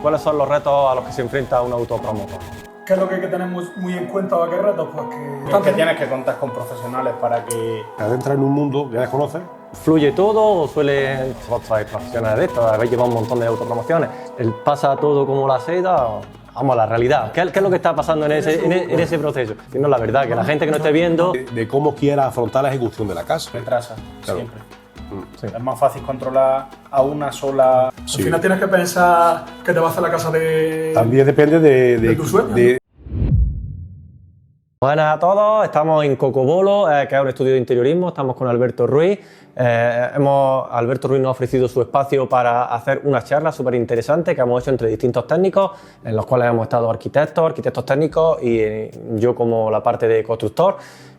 ¿Cuáles son los retos a los que se enfrenta un autopromotor? ¿Qué es lo que hay que tener muy en cuenta o qué retos? Pues que tienes que contar con profesionales para que te adentras en un mundo que desconoces. ¿Fluye todo o suele... Vosotros sois profesionales de esto, habéis llevado un montón de autopromociones. ¿Pasa todo como la seda? Vamos a la realidad. ¿Qué es lo que está pasando en ese proceso? No, la verdad, que la gente que no esté viendo... De cómo quiera afrontar la ejecución de la casa. retrasa, Claro. siempre. Sí. Es más fácil controlar a una sola... Al final tienes que pensar que te va a hacer la casa de... También depende de tu sueño. Buenas a todos, estamos en Cocobolo, que es un estudio de interiorismo, estamos con Alberto Ruiz. Alberto Ruiz nos ha ofrecido su espacio para hacer una charla súper interesante que hemos hecho entre distintos técnicos, en los cuales hemos estado arquitectos técnicos y yo como la parte de constructor.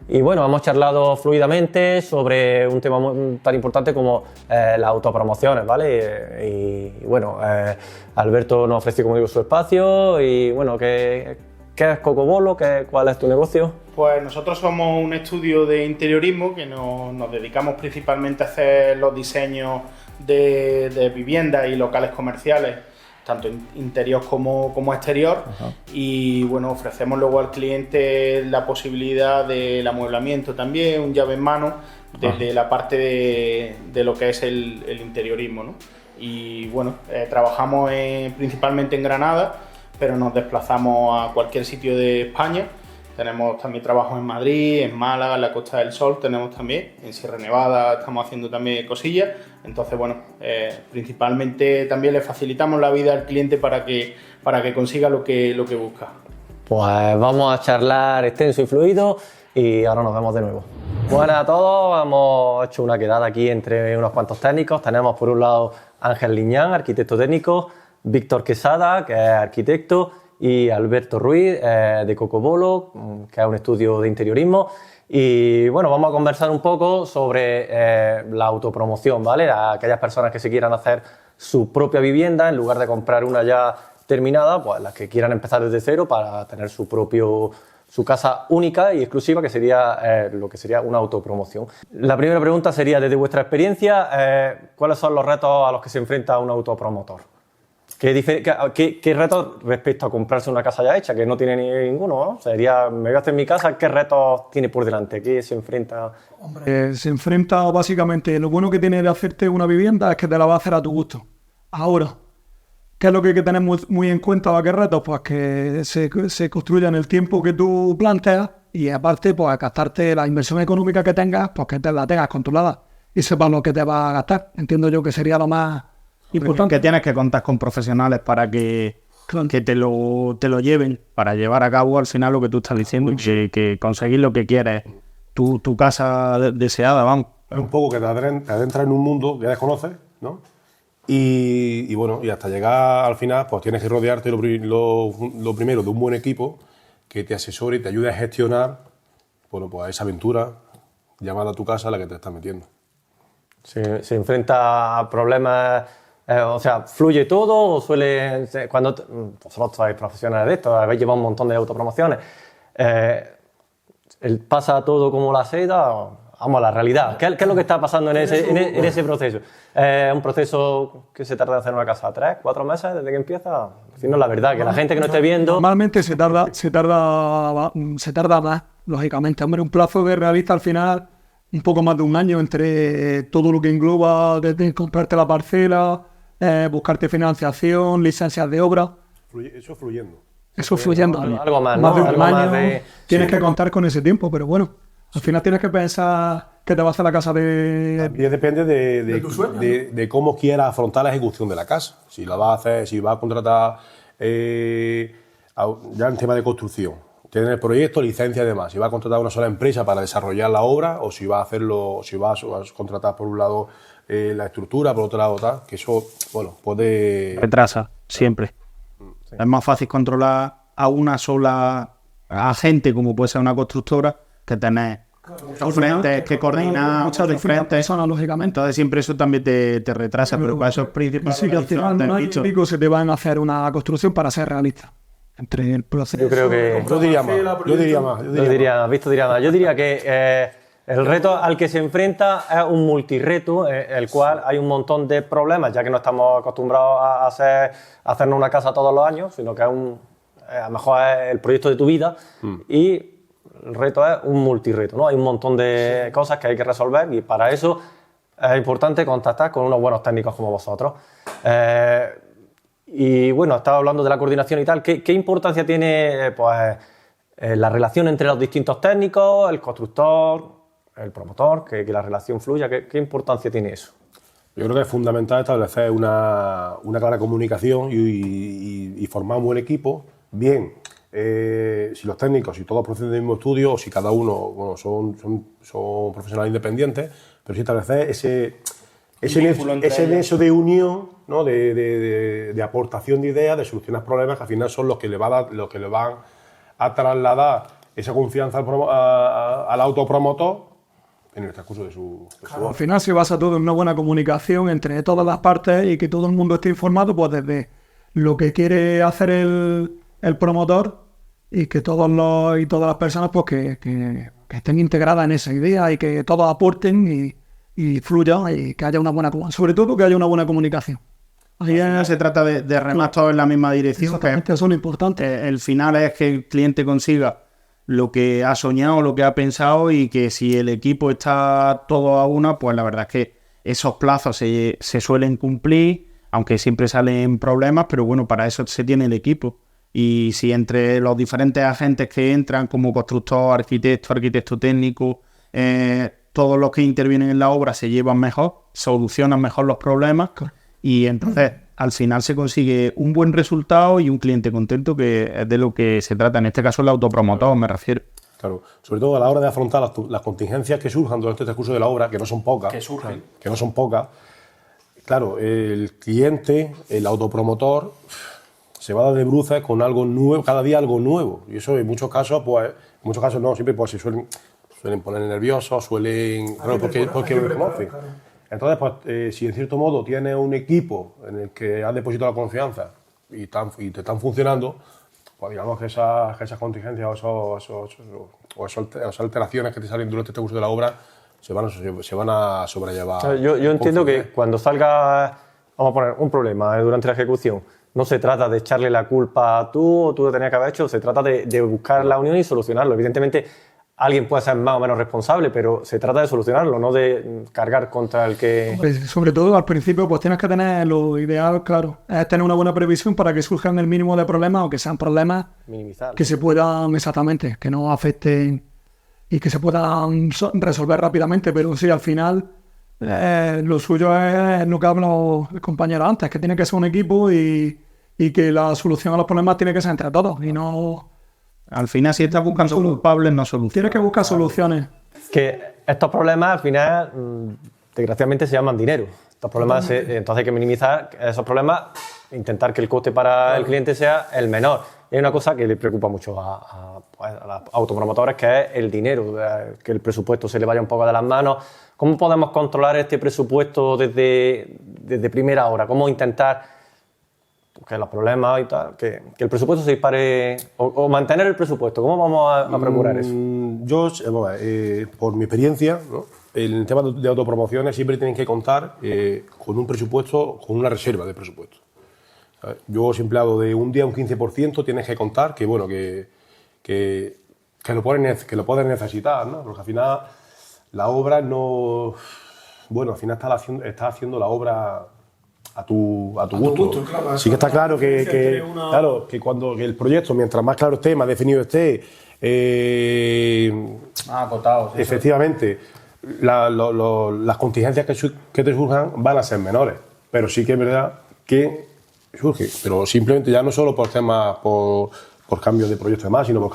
Y bueno, hemos charlado fluidamente sobre un tema tan importante como las autopromociones, ¿vale? Y bueno, Alberto nos ofreció, como digo, su espacio y bueno, ¿qué es Cocobolo? ¿Cuál es tu negocio? Pues nosotros somos un estudio de interiorismo que nos dedicamos principalmente a hacer los diseños de viviendas y locales comerciales, tanto interior como exterior. Ajá. Y bueno, ofrecemos luego al cliente la posibilidad del amueblamiento también, un llave en mano, desde la parte de lo que es el interiorismo, ¿no? Y bueno, trabajamos principalmente en Granada, pero nos desplazamos a cualquier sitio de España. Tenemos también trabajo en Madrid, en Málaga, en la Costa del Sol tenemos también, en Sierra Nevada estamos haciendo también cosillas. Entonces, bueno, principalmente también le facilitamos la vida al cliente para que consiga lo que busca. Pues vamos a charlar extenso y fluido y ahora nos vemos de nuevo. Buenas a todos, hemos hecho una quedada aquí entre unos cuantos técnicos. Tenemos por un lado Ángel Liñán, arquitecto técnico, Víctor Quesada, que es arquitecto, y Alberto Ruiz, de Cocobolo, que es un estudio de interiorismo. Y bueno, vamos a conversar un poco sobre la autopromoción, ¿vale? A aquellas personas que se quieran hacer su propia vivienda, en lugar de comprar una ya terminada, pues las que quieran empezar desde cero para tener su casa única y exclusiva, que sería lo que sería una autopromoción. La primera pregunta sería, desde vuestra experiencia, ¿cuáles son los retos a los que se enfrenta un autopromotor? ¿Qué retos respecto a comprarse una casa ya hecha, que no tiene ninguno, ¿no? Sería, me voy a hacer mi casa, ¿qué retos tiene por delante? ¿Qué se enfrenta? Se enfrenta básicamente, lo bueno que tiene de hacerte una vivienda es que te la va a hacer a tu gusto. Ahora, ¿qué es lo que hay que tener muy en cuenta? ¿Qué retos? Pues que se construya en el tiempo que tú planteas y aparte, pues gastarte la inversión económica que tengas, pues que te la tengas controlada y sepas lo que te va a gastar. Entiendo yo que sería lo más importante. Que tienes que contar con profesionales para que te lo lleven, para llevar a cabo al final lo que tú estás diciendo, que conseguir lo que quieres, tu casa deseada, vamos. Es un poco que te adentras en un mundo que desconoces, ¿no? Y bueno, y hasta llegar al final, pues tienes que rodearte lo primero de un buen equipo que te asesore y te ayude a gestionar, bueno, pues esa aventura llamada a tu casa a la que te estás metiendo. Se enfrenta a problemas, o sea, ¿fluye todo o suele... Cuando vosotros sois profesionales de esto, habéis llevado un montón de autopromociones, ¿pasa todo como la seda? Vamos a la realidad. ¿Qué es lo que está pasando en ese proceso? ¿Es un proceso que se tarda en hacer una casa 3, 4 meses desde que empieza? No, la verdad, que la gente que no esté viendo... Normalmente se tarda más, lógicamente. Hombre, un plazo de realista al final, un poco más de un año entre todo lo que engloba desde comprarte la parcela, buscarte financiación, licencias de obra. Eso fluyendo. Eso fluyendo. Algo más, Más ¿no? de un Algo año. más de... Tienes que contar con ese tiempo, pero bueno, al final tienes que pensar que te va a hacer la casa de... También depende de tu sueño, de cómo quieras afrontar la ejecución de la casa. Si la vas a hacer, si vas a contratar ya en tema de construcción, tener el proyecto, licencia y demás. Si vas a contratar una sola empresa para desarrollar la obra o si vas a hacerlo, si vas a contratar por un lado la estructura, por otro lado tal, que eso, bueno, puede... Retrasa, siempre. Sí. Es más fácil controlar a una sola agente, como puede ser una constructora, que tener muchos frentes que coordinar, muchas diferentes personas, lógicamente. Entonces siempre eso también te retrasa, pero para eso es principal. Sí, que al final no hay pico, se te van a hacer una construcción para ser realista. Entre el proceso... Yo creo que... Yo diría más. Víctor diría más. Yo diría que El reto al que se enfrenta es un multirreto, el cual hay un montón de problemas, ya que no estamos acostumbrados a hacernos una casa todos los años, sino que a lo mejor es el proyecto de tu vida y el reto es un multirreto, ¿no? Hay un montón de cosas que hay que resolver y para eso es importante contactar con unos buenos técnicos como vosotros. Y bueno, estaba hablando de la coordinación y tal. ¿Qué importancia tiene la relación entre los distintos técnicos, el constructor, el promotor, que la relación fluya? ¿Qué importancia tiene eso? Yo creo que es fundamental establecer una clara comunicación y formar un buen equipo. Bien, si los técnicos, si todos proceden del mismo estudio, o si cada uno son profesionales independientes, pero sí establecer ese nexo de unión, ¿no? de aportación de ideas, de solucionar problemas que al final son los que le van a trasladar esa confianza al autopromotor en el transcurso de su Al final se basa todo en una buena comunicación entre todas las partes y que todo el mundo esté informado pues desde lo que quiere hacer el promotor y que todas las personas pues que estén integradas en esa idea y que todos aporten y fluya y que haya una buena comunicación, sobre todo que haya una buena comunicación. Al final se trata de remar todos en la misma dirección. Exactamente, eso es lo importante. El final es que el cliente consiga lo que ha soñado, lo que ha pensado y que si el equipo está todo a una, pues la verdad es que esos plazos se suelen cumplir, aunque siempre salen problemas, pero bueno, para eso se tiene el equipo. Y si entre los diferentes agentes que entran, como constructor, arquitecto técnico, todos los que intervienen en la obra se llevan mejor, solucionan mejor los problemas y entonces al final se consigue un buen resultado y un cliente contento, que es de lo que se trata. En este caso el autopromotor, me refiero. Claro, sobre todo a la hora de afrontar las contingencias que surjan durante el transcurso de la obra, que no son pocas. Que no son pocas. Claro, el cliente, el autopromotor, se va a dar de bruces con algo nuevo, cada día algo nuevo. Y eso en muchos casos no, siempre pues se suelen poner nerviosos, claro, porque lo conocen. Entonces, pues, si en cierto modo tienes un equipo en el que has depositado la confianza y te están funcionando, pues digamos que esas contingencias o esas alteraciones que te salen durante este curso de la obra se van a sobrellevar. Yo entiendo que cuando salga, vamos a poner un problema durante la ejecución, no se trata de echarle la culpa a tú o tú lo tenías que haber hecho, se trata de buscar la unión y solucionarlo. Evidentemente, alguien puede ser más o menos responsable, pero se trata de solucionarlo, no de cargar contra el que... Pues, sobre todo al principio pues tienes que tener lo ideal, claro, es tener una buena previsión para que surjan el mínimo de problemas o que sean problemas que se puedan, exactamente, que no afecten y que se puedan resolver rápidamente, pero sí, al final lo suyo es lo que ha hablado el compañero antes, que tiene que ser un equipo y que la solución a los problemas tiene que ser entre todos y no... Al final, si estás buscando culpables, no soluciones. Tienes que buscar soluciones. Que estos problemas, al final, desgraciadamente, se llaman dinero. Estos problemas, entonces hay que minimizar esos problemas, intentar que el coste para el cliente sea el menor. Y hay una cosa que le preocupa mucho a los autopromotores, que es el dinero, que el presupuesto se le vaya un poco de las manos. ¿Cómo podemos controlar este presupuesto desde primera hora? ¿Cómo intentar que los problemas y tal, que el presupuesto se dispare o mantener el presupuesto? ¿Cómo vamos a procurar eso? Yo, por mi experiencia, ¿no? El tema de autopromociones siempre tienen que contar con un presupuesto, con una reserva de presupuesto. ¿Sabes? Yo siempre hablo de un día un 15%, tienes que contar que lo puedes necesitar, ¿no? Porque al final la obra no... Bueno, al final estás haciendo la obra a tu gusto. Claro, sí que está claro que cuando el proyecto, mientras más claro esté, más definido esté, acotado. Sí, efectivamente, las contingencias que te surjan van a ser menores. Pero sí que es verdad que surge. Pero simplemente ya no solo por temas, por cambios de proyectos y demás, sino por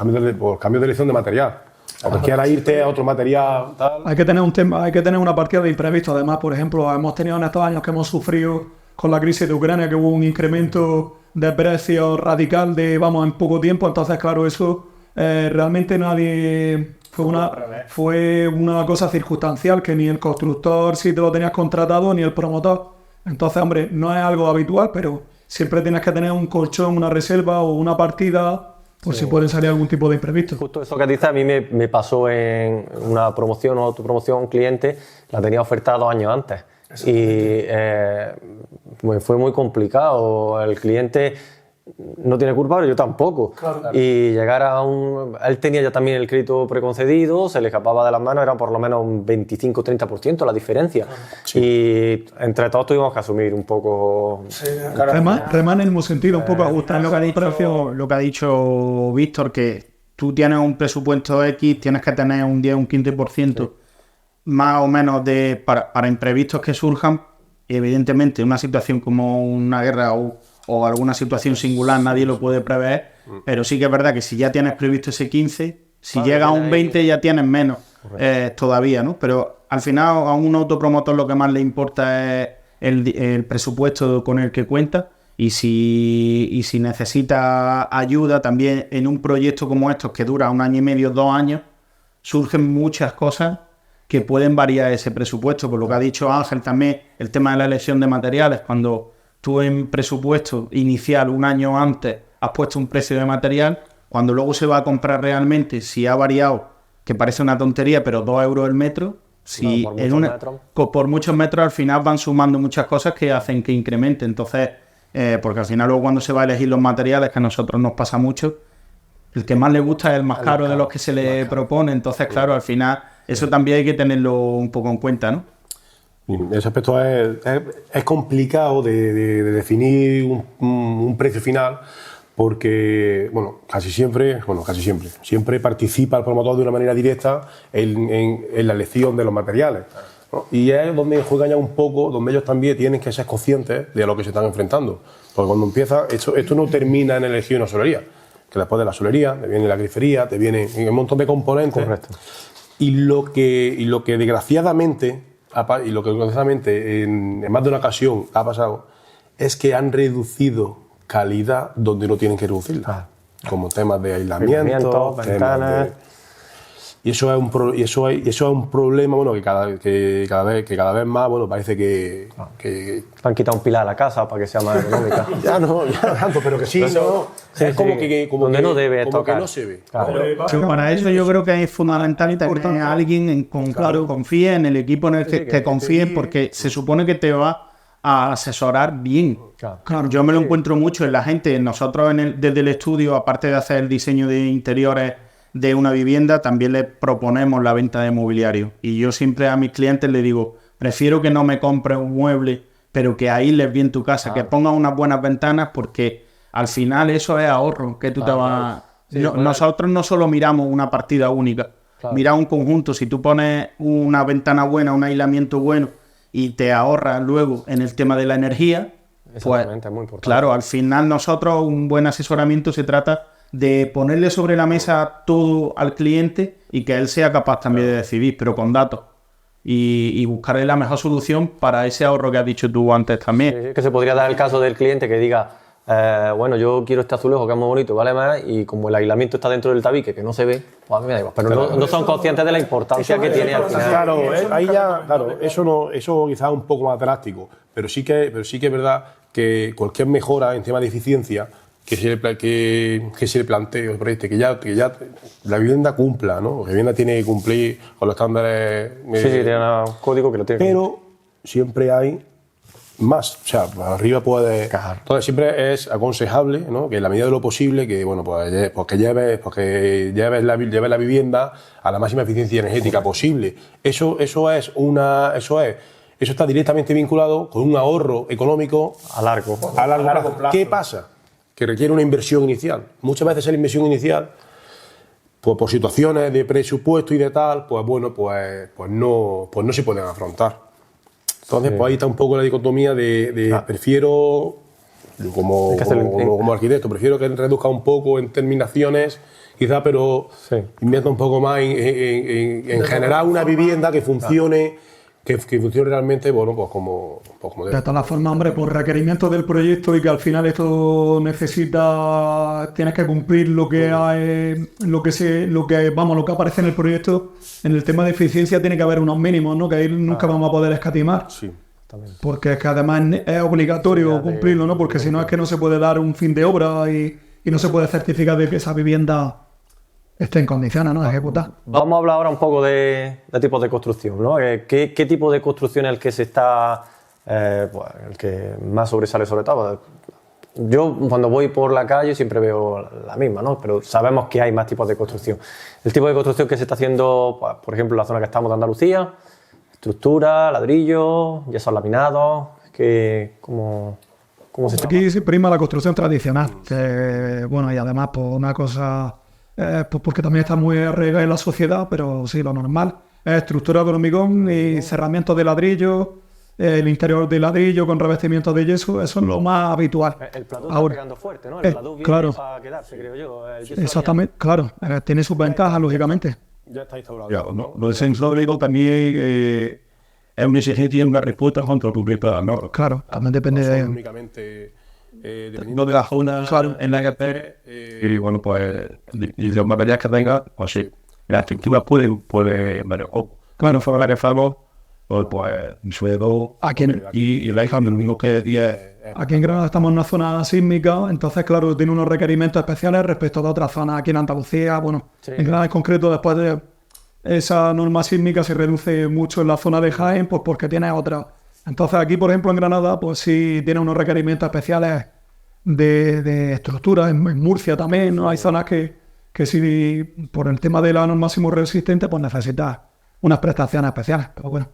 cambios de elección de material. O que quieras irte a otro material, tal. Hay que tener una partida de imprevisto. Además, por ejemplo, hemos tenido en estos años que hemos sufrido con la crisis de Ucrania, que hubo un incremento de precios radical en poco tiempo. Entonces, claro, eso realmente nadie... Fue una cosa circunstancial que ni el constructor, si te lo tenías contratado, ni el promotor. Entonces, hombre, no es algo habitual, pero siempre tienes que tener un colchón, una reserva o una partida por si pueden salir algún tipo de imprevisto. Justo eso que dices, a mí me pasó en una promoción o autopromoción, un cliente la tenía ofertada 2 años antes y fue muy complicado. El cliente no tiene culpa, pero yo tampoco. Claro. Y llegar a él tenía ya también el crédito preconcedido, se le escapaba de las manos, era por lo menos un 25-30% la diferencia. Sí. Y entre todos tuvimos que asumir un poco... Sí, claro. Remar en el mismo sentido, un poco ajustar lo que ha dicho Víctor, que tú tienes un presupuesto X, tienes que tener un 10, un 15% más o menos para imprevistos que surjan. Evidentemente, una situación como una guerra o alguna situación singular nadie lo puede prever, pero sí que es verdad que si ya tienes previsto ese 15, si llega a un 20 ya tienes menos todavía, ¿no? Pero al final a un autopromotor lo que más le importa es el presupuesto con el que cuenta y si necesita ayuda también en un proyecto como estos que dura 1 año y medio, 2 años, surgen muchas cosas que pueden variar ese presupuesto, por lo que ha dicho Ángel también, el tema de la elección de materiales, cuando tú en presupuesto inicial 1 año antes has puesto un precio de material, cuando luego se va a comprar realmente, si ha variado, que parece una tontería, pero 2 euros el metro, si por muchos metros al final van sumando muchas cosas que hacen que incremente. Entonces, porque al final luego cuando se va a elegir los materiales, que a nosotros nos pasa mucho, el que más le gusta es el más caro de los que se le propone. Entonces, claro, al final eso también hay que tenerlo un poco en cuenta, ¿no? Ese aspecto es complicado de definir un precio final porque, casi siempre participa el promotor de una manera directa en la elección de los materiales, ¿no? Y es donde juegan ya un poco, donde ellos también tienen que ser conscientes de a lo que se están enfrentando. Porque cuando empieza, esto no termina en elegir una solería, que después de la solería te viene la grifería, te viene un montón de componentes. Correcto. Y lo que desgraciadamente en más de una ocasión ha pasado es que han reducido calidad donde no tienen que reducirla, como temas de aislamiento, ventanas. Y eso es un problema que cada vez más parece que han quitado un pilar a la casa para que sea más económica. ya tanto, pero que sí, no. Es como que no debe como tocar. que no se ve. Claro. Pero para eso yo creo que es fundamental tener a alguien que confíe en el equipo en el que confíen, porque se supone que te va a asesorar bien. Claro, yo me lo encuentro mucho en la gente. Nosotros desde el estudio, aparte de hacer el diseño de interiores de una vivienda, también le proponemos la venta de mobiliario. Y yo siempre a mis clientes les digo, prefiero que no me compres un mueble, pero que aísles bien tu casa, que pongas unas buenas ventanas, porque al final eso es ahorro, que tú te vas... Sí, nosotros no solo miramos una partida única, miramos un conjunto. Si tú pones una ventana buena, un aislamiento bueno, y te ahorras luego en el tema de la energía, pues muy importante. Claro, al final nosotros un buen asesoramiento se trata de ponerle sobre la mesa todo al cliente y que él sea capaz también de decidir, pero con datos. Y buscarle la mejor solución para ese ahorro que has dicho tú antes también. Sí, que se podría dar el caso del cliente que diga, yo quiero este azulejo que es muy bonito, vale más, y como el aislamiento está dentro del tabique, que no se ve, pues a mí me da igual. Pero no son conscientes de la importancia que tiene al final. Claro, eso quizás es un poco más drástico, pero sí que es verdad que cualquier mejora en tema de eficiencia que se le plantee o proyecte, que ya la vivienda cumpla, ¿no? La vivienda tiene que cumplir con los estándares. Tiene un código que lo tiene. Pero siempre hay más, o sea, arriba puede. Entonces siempre es aconsejable, ¿no? Que en la medida de lo posible, que que lleves la vivienda a la máxima eficiencia energética posible. Eso está directamente vinculado con un ahorro económico a largo plazo. ¿Qué pasa? Que requiere una inversión inicial. Muchas veces la inversión inicial, pues por situaciones de presupuesto y de tal, pues no se pueden afrontar. Entonces, ahí está un poco la dicotomía de prefiero, como arquitecto, prefiero que reduzca un poco en terminaciones, quizá, pero invierta un poco más en generar una vivienda que funcione. Que funcione realmente, como debe. De todas formas, hombre, por requerimientos del proyecto y que al final esto tienes que cumplir lo que aparece en el proyecto. En el tema de eficiencia tiene que haber unos mínimos, ¿no? Que ahí nunca vamos a poder escatimar. Sí, también. Porque es que además es obligatorio cumplirlo, ¿no? Porque si no es que no se puede dar un fin de obra y y no se puede certificar de que esa vivienda esté en condiciones, ¿no?, de ejecutar. Vamos a hablar ahora un poco de tipos de construcción, ¿no? ¿Qué tipo de construcción es el que se está, pues, el que más sobresale sobre todo? Yo cuando voy por la calle siempre veo la misma, ¿no? Pero sabemos que hay más tipos de construcción. El tipo de construcción que se está haciendo, pues, por ejemplo, en la zona que estamos de Andalucía, estructura, ladrillo, yesos laminados, ¿cómo se está? Aquí sí prima la construcción tradicional, bueno, y además por una cosa, pues porque también está muy arraigada en la sociedad, pero sí, lo normal es estructura de hormigón y cerramiento de ladrillo, el interior de ladrillo con revestimiento de yeso, eso es lo más habitual. El plató está pegando fuerte, ¿no? El plató viene claro, para quedarse, creo yo. El yeso exactamente, claro, tiene sus ventajas, lógicamente. Ya está instalado. Ja, lo sensórico también es una exigencia y una respuesta contra tu gripa, ¿no? Claro, también depende No son de... únicamente Dependiendo de la zona en la que estés, y bueno, pues, y los materiales que tengas, pues sí, la estructura puede variar. Claro, fuera de refagos, pues, suelo, y la hija, lo mismo que decía. Aquí en Granada estamos en una zona sísmica, entonces, claro, tiene unos requerimientos especiales respecto de otras zonas aquí en Andalucía. Bueno, Sí. en Granada en concreto, después de esa norma sísmica se reduce mucho en la zona de Jaén, pues porque tiene otra. Entonces aquí, por ejemplo, en Granada, pues sí tiene unos requerimientos especiales de estructura. En Murcia también, ¿no? Hay zonas que sí, por el tema de la norma sísmo resistente, pues necesitas unas prestaciones especiales. Pero bueno,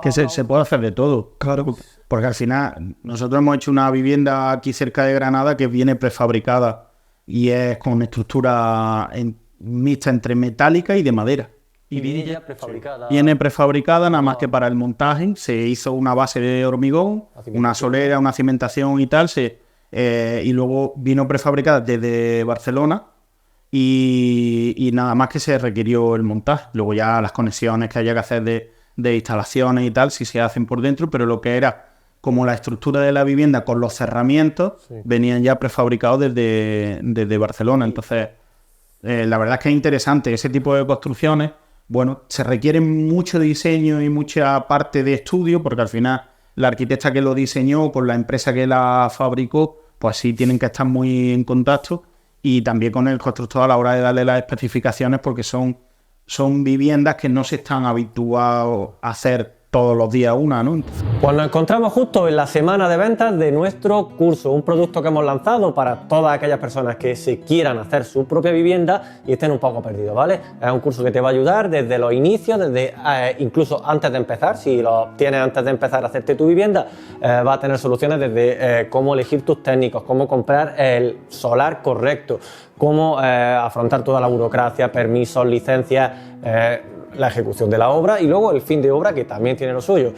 Que se puede hacer de todo. claro, Porque al final, nosotros hemos hecho una vivienda aquí cerca de Granada que viene prefabricada y es con estructura mixta entre metálica y de madera. Y viene ya prefabricada. Viene prefabricada, nada más que para el montaje. Se hizo una base de hormigón, una solera, una cimentación y tal. Y luego vino prefabricada desde Barcelona y nada más que se requirió el montaje. Luego ya las conexiones que haya que hacer de instalaciones y tal, sí se hacen por dentro, pero lo que era como la estructura de la vivienda con los cerramientos, venían ya prefabricados desde Barcelona. Entonces, la verdad es que es interesante ese tipo de construcciones. Bueno, se requiere mucho diseño y mucha parte de estudio, porque al final la arquitecta que lo diseñó con la empresa que la fabricó, pues sí tienen que estar muy en contacto, y también con el constructor a la hora de darle las especificaciones, porque son viviendas que no se están habituados a hacer todos los días una, ¿no? Pues nos encontramos justo en la semana de ventas de nuestro curso, un producto que hemos lanzado para todas aquellas personas que se quieran hacer su propia vivienda y estén un poco perdidos, ¿vale? Es un curso que te va a ayudar desde los inicios, desde incluso antes de empezar. Si lo tienes antes de empezar a hacerte tu vivienda, va a tener soluciones desde cómo elegir tus técnicos, cómo comprar el solar correcto, cómo afrontar toda la burocracia, permisos, licencias, la ejecución de la obra y luego el fin de obra, que también tiene lo suyo.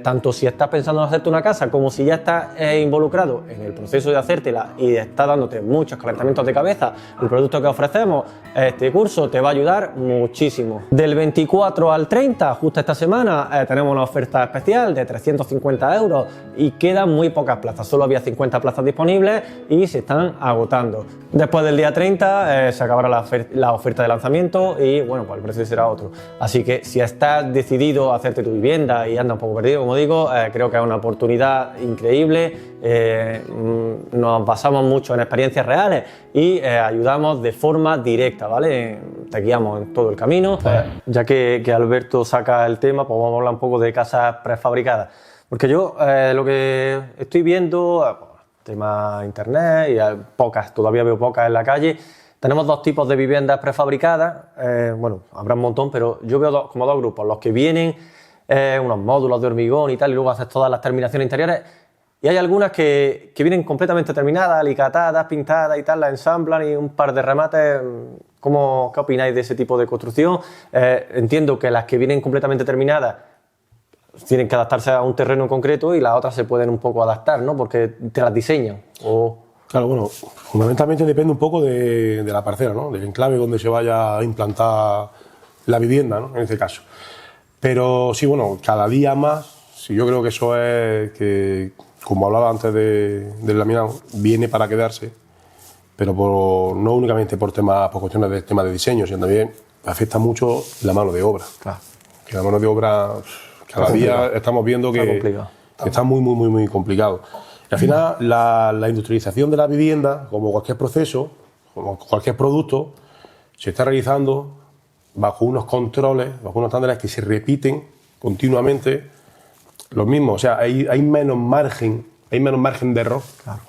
Tanto si estás pensando en hacerte una casa como si ya estás involucrado en el proceso de hacértela y está dándote muchos calentamientos de cabeza, el producto que ofrecemos, este curso te va a ayudar muchísimo. Del 24 al 30, justo esta semana, tenemos una oferta especial de 350 € y quedan muy pocas plazas. Solo había 50 plazas disponibles y se están agotando. Después del día 30 se acabará la oferta de lanzamiento y bueno, pues el precio será otro. Así que si estás decidido a hacerte tu vivienda y andas un poco perdido, como digo, creo que es una oportunidad increíble. Nos basamos mucho en experiencias reales y ayudamos de forma directa, ¿vale? Te guiamos en todo el camino. Ya que Alberto saca el tema, pues vamos a hablar un poco de casas prefabricadas. Porque yo lo que estoy viendo, tema internet, y todavía veo pocas en la calle. Tenemos dos tipos de viviendas prefabricadas, bueno, habrá un montón, pero yo veo como dos grupos, los que vienen unos módulos de hormigón y tal, y luego haces todas las terminaciones interiores, y hay algunas que vienen completamente terminadas, alicatadas, pintadas y tal, las ensamblan y un par de remates. ¿Qué opináis de ese tipo de construcción? Entiendo que las que vienen completamente terminadas tienen que adaptarse a un terreno en concreto y las otras se pueden un poco adaptar, ¿no? Porque te las diseñan. Claro, bueno, fundamentalmente depende un poco de la parcela, ¿no? Del enclave donde se vaya a implantar la vivienda, ¿no? En este caso. Pero sí, bueno, cada día más, sí, yo creo que eso es que, como hablaba antes del laminado, viene para quedarse, pero no únicamente por cuestiones de tema de diseño, sino también afecta mucho la mano de obra. Claro. Que la mano de obra cada día estamos viendo que está muy complicado. Y al final, la industrialización de la vivienda, como cualquier proceso, como cualquier producto, se está realizando bajo unos controles, bajo unos estándares que se repiten continuamente los mismos. O sea, hay menos margen de error. Claro.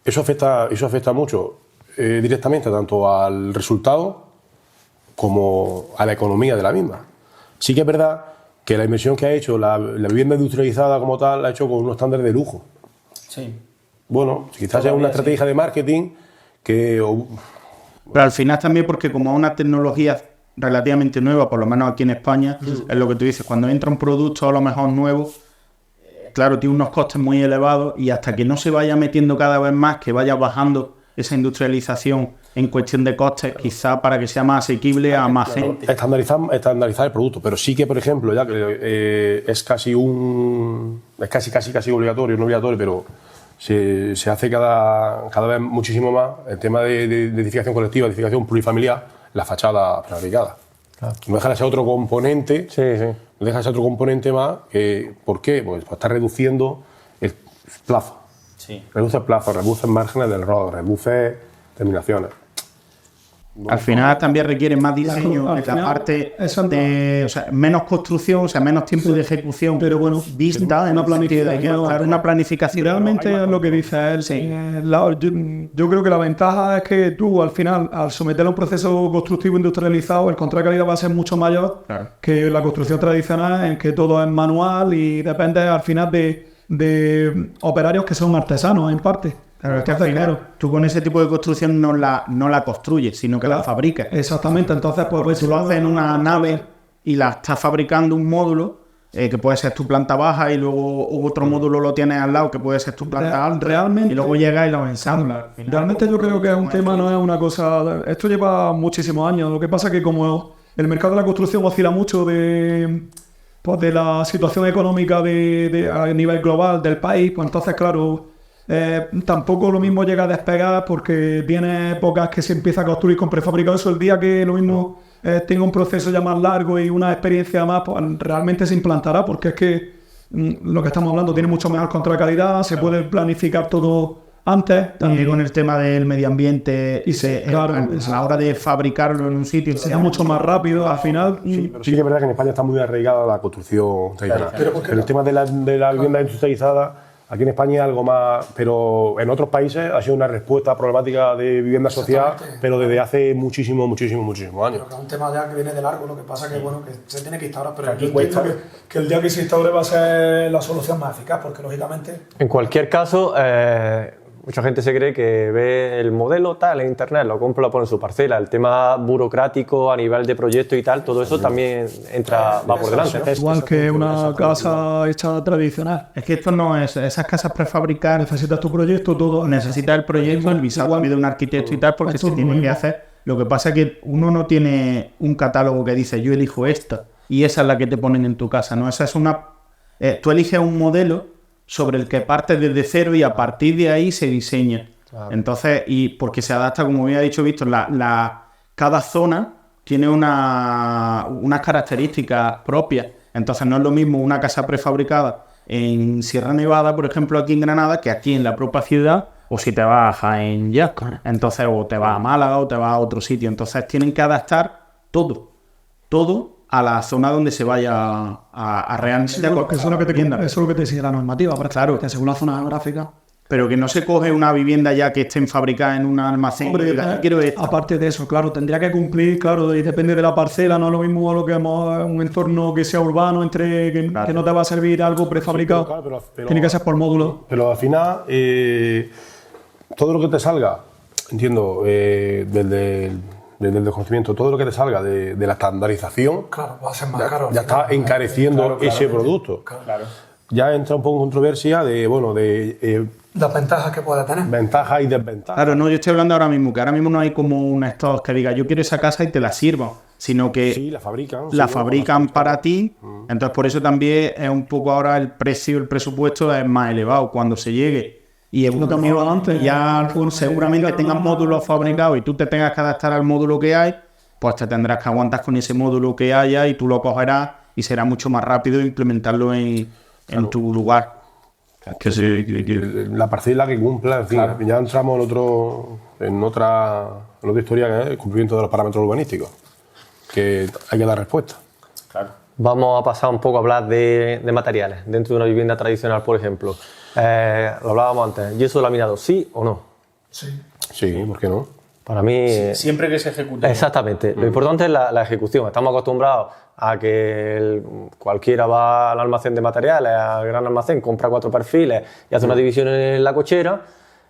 Eso afecta mucho directamente tanto al resultado como a la economía de la misma. Sí que es verdad que la inversión que ha hecho la vivienda industrializada como tal la ha hecho con unos estándares de lujo. Sí. Bueno, quizás sea una estrategia de marketing que... Pero al final también porque como es una tecnología relativamente nueva, por lo menos aquí en España, es lo que tú dices, cuando entra un producto a lo mejor nuevo, claro, tiene unos costes muy elevados y hasta que no se vaya metiendo cada vez más, que vaya bajando esa industrialización en cuestión de costes, quizá para que sea más asequible a más gente. Estandarizar el producto, pero sí que, por ejemplo, ya que es casi obligatorio, no obligatorio, pero se hace cada vez muchísimo más el tema de edificación colectiva, edificación plurifamiliar, la fachada prefabricada. Claro. No deja de ser otro componente, no deja de ser otro componente más. ¿Por qué? Pues está reduciendo el plazo. Sí. Reduce el plazo, reduce márgenes del error, reduce terminaciones. Al final también requiere más diseño, la parte de, o sea, menos construcción, o sea, menos tiempo de ejecución, pero bueno, vista, una planificación. Realmente es lo que dice él. Sí. Yo creo que la ventaja es que tú, al final, al someterlo a un proceso constructivo industrializado, el control de calidad va a ser mucho mayor que la construcción tradicional, en que todo es manual y depende al final de operarios que son artesanos, en parte. Claro, es que hace dinero. Tú con ese tipo de construcción no la construyes, sino que la fabricas. Exactamente, entonces pues tú lo haces en una nave y la estás fabricando un módulo que puede ser tu planta baja y luego otro módulo lo tienes al lado que puede ser tu planta alta. Realmente, y luego llegas y lo ensamblas. Realmente yo creo que es un tema, no es una cosa... Esto lleva muchísimos años. Lo que pasa es que como el mercado de la construcción oscila mucho de la situación económica a nivel global del país, pues entonces, claro... tampoco lo mismo llega a despegar porque tiene épocas que se empieza a construir con prefabricado. Eso el día que lo mismo tenga un proceso ya más largo y una experiencia más, pues realmente se implantará, porque es que lo que estamos hablando tiene mucho mejor control de calidad, se puede planificar todo antes. También con el tema del medio ambiente y a la hora de fabricarlo en un sitio sea mucho más rápido al final. Sí, pero sí que es verdad que en España está muy arraigada la construcción tradicional. Pero el tema de la vivienda industrializada aquí en España es algo más, pero en otros países ha sido una respuesta a problemática de vivienda social, pero desde hace muchísimos años. Pero que es un tema ya que viene de largo, lo que pasa que bueno, que se tiene que instaurar, pero yo entiendo que el día que se instaure va a ser la solución más eficaz, porque lógicamente... En cualquier caso, mucha gente se cree que ve el modelo tal en internet, lo compra, lo pone en su parcela. El tema burocrático a nivel de proyecto y tal, todo eso también va por delante, ¿no? Igual que una casa hecha tradicional. Es que esto no es, esas casas prefabricadas, necesitas tu proyecto, todo, necesitas el proyecto, el visado de un arquitecto y tal, porque se tiene que hacer. Lo que pasa es que uno no tiene un catálogo que dice yo elijo esta y esa es la que te ponen en tu casa, ¿no? Esa es tú eliges un modelo sobre el que partes desde cero y a partir de ahí se diseña. Claro. Entonces, y porque se adapta, como había dicho Víctor, cada zona tiene unas características propias. Entonces no es lo mismo una casa prefabricada en Sierra Nevada, por ejemplo, aquí en Granada, que aquí en la propia ciudad, o si te vas a Jaén ya. Entonces, o te vas a Málaga o te vas a otro sitio. Entonces tienen que adaptar todo a la zona donde se vaya a realmente. Eso es lo que te exige la normativa, pero claro, que según la zona geográfica. Pero que no se coge una vivienda ya que esté fabricada en un almacén. Hombre, aparte de eso, claro, tendría que cumplir, claro, y depende de la parcela, no es lo mismo lo que un entorno que sea urbano, que no te va a servir algo prefabricado. Sí, claro, pero tiene que ser por módulo. Pero al final, todo lo que te salga, entiendo, desde el desconocimiento, todo lo que te salga de la estandarización, claro, va a ser más caro. Ya está encareciendo ese producto. Claro. Ya entra un poco en controversia las ventajas que puede tener. Ventajas y desventajas. Claro, no, yo estoy hablando ahora mismo, que ahora mismo no hay como un stock que diga yo quiero esa casa y te la sirvo, sino que sí, la fabrican. La fabrican para ti, entonces por eso también es un poco ahora el presupuesto es más elevado cuando se llegue. Y uno también antes, ya seguramente tengas módulos fabricados y tú te tengas que adaptar al módulo que hay, pues te tendrás que aguantar con ese módulo que haya y tú lo cogerás y será mucho más rápido implementarlo en tu lugar. Que sí, que La parcela que cumpla, en fin, ya entramos en otra historia que es el cumplimiento de los parámetros urbanísticos, que hay que dar respuesta. Claro. Vamos a pasar un poco a hablar de materiales. Dentro de una vivienda tradicional, por ejemplo, lo hablábamos antes, yeso laminado, ¿sí o no? Sí. Sí, ¿por qué no? Para mí... Siempre que se ejecute. Exactamente. Lo importante es la ejecución. Estamos acostumbrados a que cualquiera va al almacén de materiales, al gran almacén, compra 4 perfiles y hace una división en la cochera,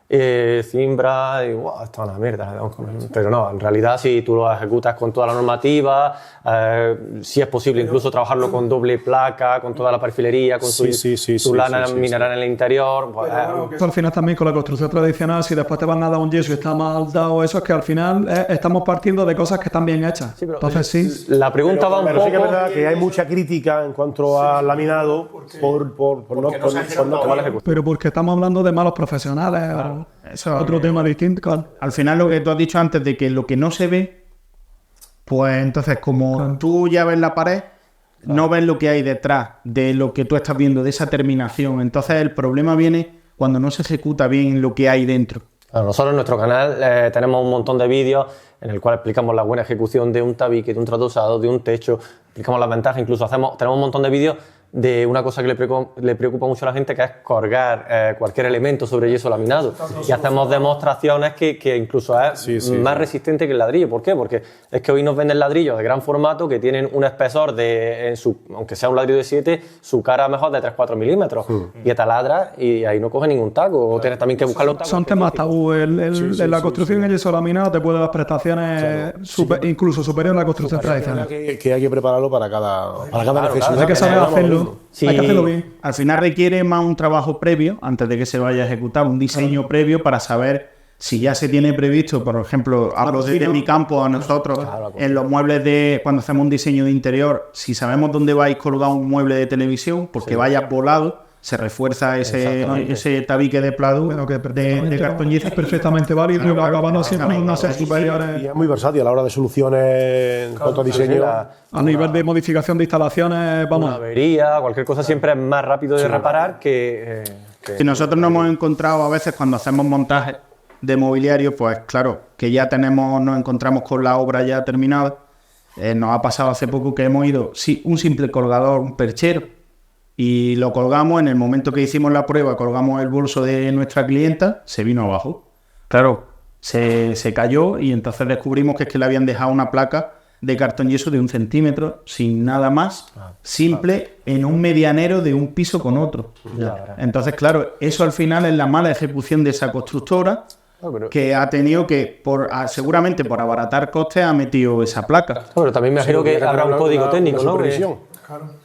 cimbra y wow, esto es una mierda. Pero no, en realidad si tú lo ejecutas con toda la normativa, si es posible incluso trabajarlo con doble placa, con toda la perfilería, con su lana mineral en el interior. Pues, Al final también con la construcción tradicional, si después te van a dar un yeso y está mal dado eso, es que al final estamos partiendo de cosas que están bien hechas. Sí, pero entonces sí. la pregunta va un Pero poco... sí que es verdad que hay mucha crítica en cuanto al laminado por no ejecutar. Pero porque estamos hablando de malos profesionales. Eso, Otro tema distinto, claro. al final lo que tú has dicho antes de que lo que no se ve, pues entonces como tú ya ves la pared, no ves lo que hay detrás de lo que tú estás viendo, de esa terminación. Entonces el problema viene cuando no se ejecuta bien lo que hay dentro. Bueno, nosotros en nuestro canal tenemos un montón de vídeos en el cual explicamos la buena ejecución de un tabique, de un tratosado, de un techo, explicamos las ventajas, incluso tenemos un montón de vídeos de una cosa que le preocupa mucho a la gente, que es colgar cualquier elemento sobre yeso laminado. Y hacemos demostraciones que incluso es más resistente que el ladrillo. ¿Por qué? Porque es que hoy nos venden ladrillos de gran formato que tienen un espesor aunque sea un ladrillo de 7, su cara mejor de 3-4 milímetros. Y taladra y ahí no coge ningún taco. O tienes también que buscarlo un taco. Son temas tabú. En la construcción en yeso laminado te puede dar prestaciones incluso superiores a la construcción tradicional. Que hay que prepararlo para cada necesidad. Hay que saber hacerlo. Sí. Hay que hacerlo bien. Al final requiere más un trabajo previo, antes de que se vaya a ejecutar, un diseño previo para saber si ya se tiene previsto, por ejemplo, hablo desde mi campo a nosotros, en los muebles cuando hacemos un diseño de interior, si sabemos dónde vais a colgar un mueble de televisión, porque vaya volado, se refuerza ese tabique de pladu de cartón yeso. Es perfectamente válido, acabando siempre en ser superiores. Y es muy versátil a la hora de soluciones en cuanto a diseño. A nivel de modificación de instalaciones, vamos. Una avería, cualquier cosa siempre es más rápido de reparar que Si nosotros nos hemos encontrado a veces cuando hacemos montajes de mobiliario, pues claro, que ya nos encontramos con la obra ya terminada. Nos ha pasado hace poco que hemos ido, un simple colgador, un perchero, y lo colgamos. En el momento que hicimos la prueba, colgamos el bolso de nuestra clienta, se vino abajo. Claro, se cayó y entonces descubrimos que es que le habían dejado una placa de cartón yeso de 1 centímetro, sin nada más, simple, en un medianero de un piso con otro. Entonces, claro, eso al final es la mala ejecución de esa constructora, que ha tenido que, seguramente por abaratar costes, ha metido esa placa. Pero también me imagino que habrá un código técnico, ¿no?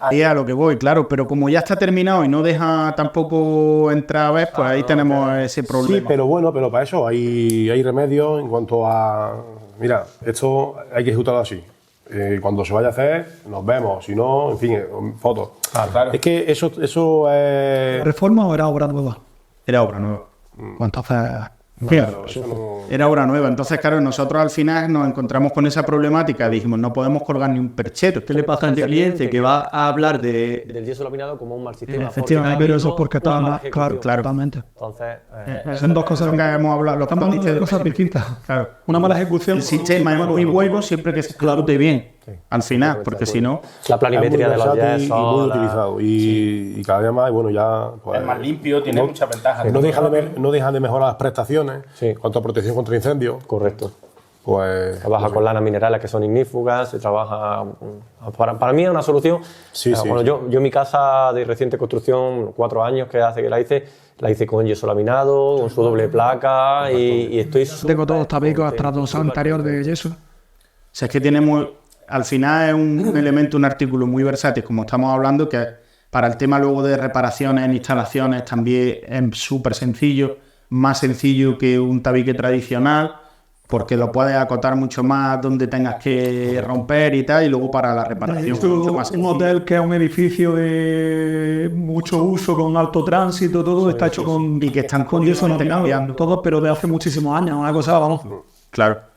Ahí a lo que voy, claro, pero como ya está terminado y no deja tampoco entrar a ver, pues ahí tenemos ese problema. Sí, pero bueno, pero para eso hay remedios en cuanto a... Mira, esto hay que ejecutarlo así. Cuando se vaya a hacer, nos vemos. Si no, en fin, fotos. Claro. Es que eso es... ¿Reforma o era obra nueva? Era obra nueva. Pues entonces... Claro, eso no... Era obra nueva. Entonces, claro, nosotros al final nos encontramos con esa problemática. Dijimos, no podemos colgar ni un perchero. ¿Qué le pasa al cliente que va a hablar del yeso laminado como un mal sistema? Efectivamente, pero eso es porque está mal. Claro, totalmente. Entonces, Son dos cosas que hemos hablado. Lo estamos diciendo de cosas distintas. Claro. Una mala ejecución. El sistema es muy bueno siempre que se ejecute bien. Al final, porque si no... la planimetría de los versátil yesos... y muy utilizado. Y cada día más, y bueno, ya... Pues, Es más limpio, tiene muchas ventajas. No dejan de mejorar las prestaciones en cuanto a protección contra incendios. Correcto. Pues... Trabaja con lanas minerales que son ignífugas, se trabaja... Para mí es una solución... Bueno, yo en mi casa de reciente construcción, 4 años que hace que la hice con yeso laminado, con su doble placa y estoy... Tengo todos los tabicos hasta los anterior de yeso. O sea, es que tenemos... Al final es un elemento, un artículo muy versátil, como estamos hablando, que para el tema luego de reparaciones en instalaciones también es súper sencillo, más sencillo que un tabique tradicional, porque lo puedes acotar mucho más donde tengas que romper y tal, y luego para la reparación mucho más un hotel que es un edificio de mucho uso, con alto tránsito, todo está hecho con... Y que están con yeso laminado, todo, pero de hace muchísimos años, una cosa, vamos. Claro.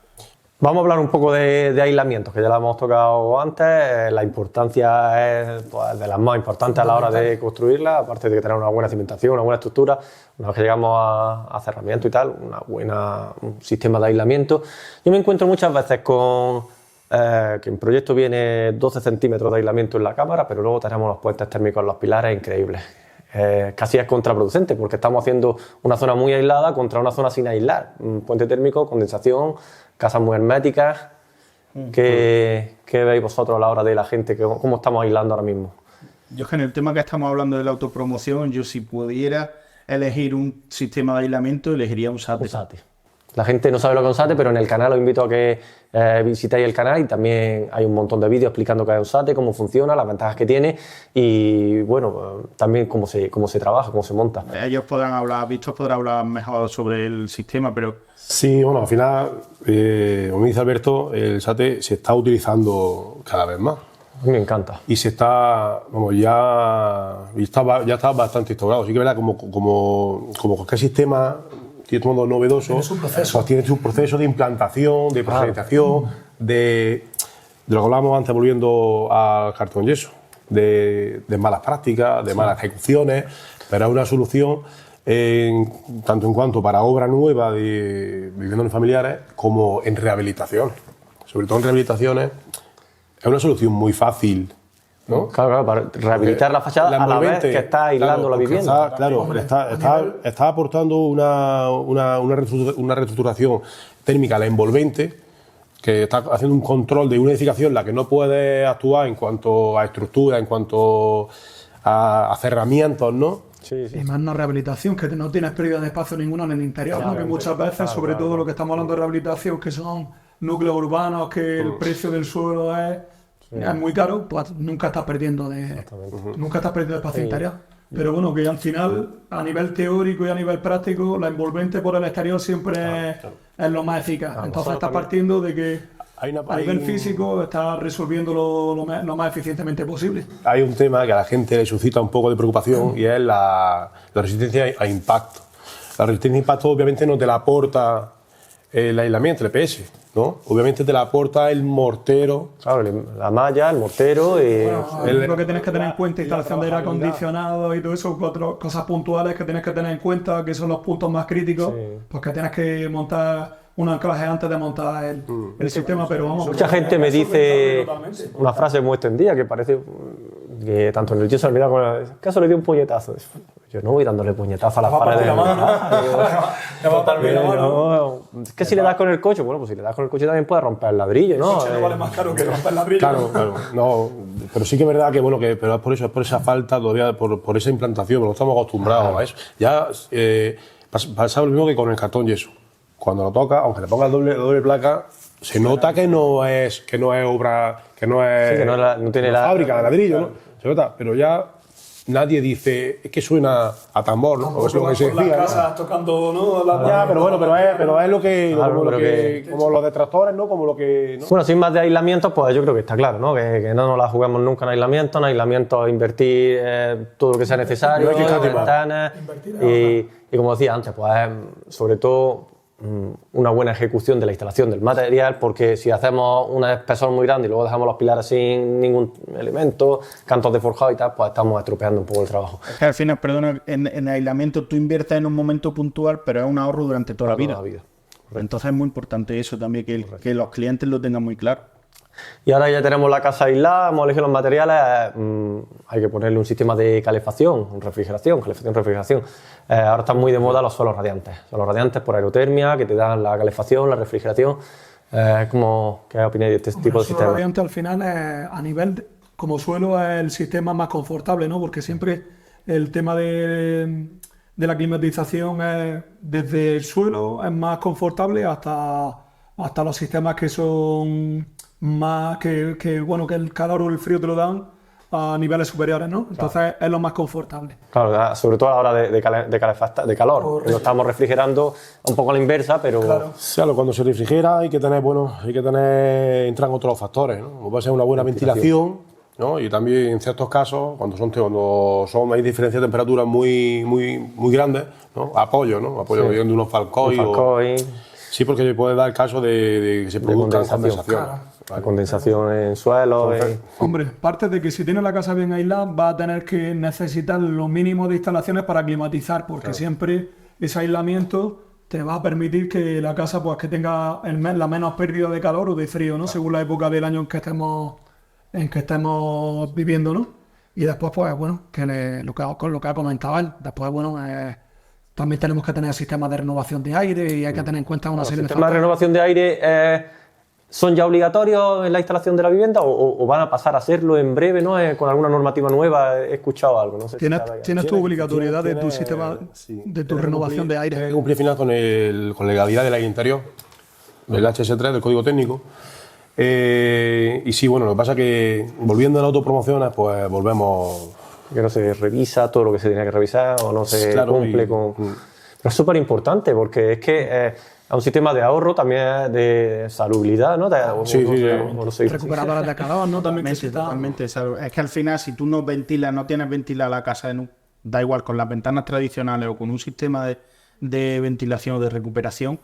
Vamos a hablar un poco de aislamiento, que ya lo hemos tocado antes. La importancia es pues, de las más importantes a la hora de construirla, aparte de que tener una buena cimentación, una buena estructura. Una vez que llegamos a cerramiento y tal, un sistema de aislamiento. Yo me encuentro muchas veces con que en proyecto viene 12 centímetros de aislamiento en la cámara, pero luego tenemos los puentes térmicos en los pilares increíbles. Casi es contraproducente porque estamos haciendo una zona muy aislada contra una zona sin aislar. Un puente térmico, condensación, casas muy herméticas. ¿Qué veis vosotros a la hora de la gente? ¿Cómo estamos aislando ahora mismo? Yo es que en el tema que estamos hablando de la autopromoción, yo si pudiera elegir un sistema de aislamiento, elegiría un SATE. Un SATE. La gente no sabe lo que es un SATE, pero en el canal os invito a que visitéis el canal y también hay un montón de vídeos explicando qué es un SATE, cómo funciona, las ventajas que tiene y bueno, también cómo se trabaja, cómo se monta. Ellos podrán hablar, Víctor podrá hablar mejor sobre el sistema, pero... Sí, bueno, al final, como dice Alberto, el SATE se está utilizando cada vez más. A mí me encanta. Y se está, vamos, ya está bastante instaurado. Sí que es verdad, como cualquier sistema tiene todo novedoso, tiene su proceso de implantación, de presentación, de lo que hablábamos antes, volviendo al cartón yeso, de malas prácticas, de malas ejecuciones, pero es una solución tanto en cuanto para obra nueva de viviendas familiares como en rehabilitación. Sobre todo en rehabilitaciones es una solución muy fácil, ¿no? Claro, para rehabilitar la fachada a la vez que está aislando la vivienda. Está aportando una reestructuración térmica a la envolvente, que está haciendo un control de una edificación la que no puede actuar en cuanto a estructura, en cuanto a cerramientos, ¿no? Sí. Y más una rehabilitación, que no tienes pérdida de espacio ninguna en el interior, ¿no? Que muchas veces, sobre todo lo que estamos hablando de rehabilitación, que son núcleos urbanos, que el precio del suelo es muy caro, pues nunca estás perdiendo espacio interior. Pero bueno, que al final, a nivel teórico y a nivel práctico, la envolvente por el exterior siempre es lo más eficaz. Entonces estás partiendo de que a nivel físico estás resolviendo lo más eficientemente posible. Hay un tema que a la gente le suscita un poco de preocupación y es la resistencia a impacto. La resistencia a impacto obviamente no te la aporta el aislamiento, el EPS, ¿no? Obviamente te la aporta el mortero. Claro, la malla, el mortero y... Lo que tienes que tener en cuenta, instalación de aire acondicionado y todo eso, cuatro cosas puntuales que tienes que tener en cuenta, que son los puntos más críticos, porque tienes que montar un anclaje antes de montar el sistema, pero vamos... Mucha gente me dice una frase muy extendida que parece que tanto en el yeso como en el caso le dio un puñetazo. Yo no voy dándole puñetazo a las paredes. Es que si le das con el coche, bueno, pues si le das con el coche también puedes romper el ladrillo, ¿no? El coche no vale más caro que romper el ladrillo. Claro, no, pero sí que es verdad que, bueno, pero es por eso, es por esa falta todavía, por esa implantación, no estamos acostumbrados a eso. Ya pasa lo mismo que con el cartón yeso. Cuando lo toca, aunque le pongas doble placa, se nota que no es obra, que no es no tiene la fábrica de ladrillo, ¿no? Se nota, pero ya nadie dice, es que suena a tambor, ¿no? Como es lo que se decía, las casas tocando, ¿no? Ya, pero bueno, pero es lo que, como los detractores, ¿no? Como lo que... ¿no? Bueno, sin más de aislamiento, pues yo creo que está claro, ¿no? Que no nos la juguemos nunca en aislamiento. En aislamiento invertir todo lo que sea necesario, ventanas y como decía antes, pues sobre todo una buena ejecución de la instalación del material, porque si hacemos un espesor muy grande y luego dejamos los pilares sin ningún elemento, cantos de forjado y tal, pues estamos estropeando un poco el trabajo. Es que al final, perdona, en aislamiento tú inviertes en un momento puntual, pero es un ahorro durante toda la vida. Entonces es muy importante eso también, que los clientes lo tengan muy claro. Y ahora ya tenemos la casa aislada, hemos elegido los materiales, hay que ponerle un sistema de calefacción, refrigeración. Ahora están muy de moda los suelos radiantes. Suelos radiantes por aerotermia, que te dan la calefacción, la refrigeración. ¿Qué opináis de este tipo de sistema? El suelo radiante al final, a nivel como suelo, es el sistema más confortable, ¿no? Porque siempre el tema de la climatización es, desde el suelo es más confortable hasta los sistemas que son más que el calor o el frío te lo dan a niveles superiores, ¿no? Entonces es lo más confortable. Claro, sobre todo a la hora de calor. Lo estamos refrigerando un poco a la inversa, pero... Claro, cuando se refrigera hay que tener, entran otros factores, ¿no? Como puede ser una buena ventilación, ¿no? Y también en ciertos casos, cuando hay diferencias de temperatura muy grandes, ¿no? Apoyo de unos falcois. Sí, porque puede dar el caso de que se produzcan condensaciones. La condensación en suelo. Hombre, parte de que si tienes la casa bien aislada, va a tener que necesitar lo mínimo de instalaciones para climatizar, porque siempre ese aislamiento te va a permitir que la casa pues que tenga la menos pérdida de calor o de frío, ¿no? Según la época del año en que estemos viviendo, ¿no? Y después, pues bueno, con lo que ha comentado él, después, bueno, también tenemos que tener sistemas de renovación de aire y hay que tener en cuenta una serie de ¿Sistemas de renovación de aire son ya obligatorios en la instalación de la vivienda o van a pasar a serlo en breve, ¿no? Con alguna normativa nueva, he escuchado algo, no sé. ¿Tienes tu obligatoriedad de tu sistema, de tu renovación de aire? Tienes que cumplir final con legalidad del aire interior, del HS3, del Código Técnico. Y sí, bueno, lo que pasa es que volviendo a las autopromociones, pues volvemos... Que no se revisa todo lo que se tenía que revisar o no se cumple con... Pero es súper importante porque es que es un sistema de ahorro también de salubridad, ¿no? Recuperadoras de calor, ¿no? También totalmente. Es que al final, si tú no ventilas, no tienes ventilada la casa, da igual con las ventanas tradicionales o con un sistema de ventilación o de recuperación,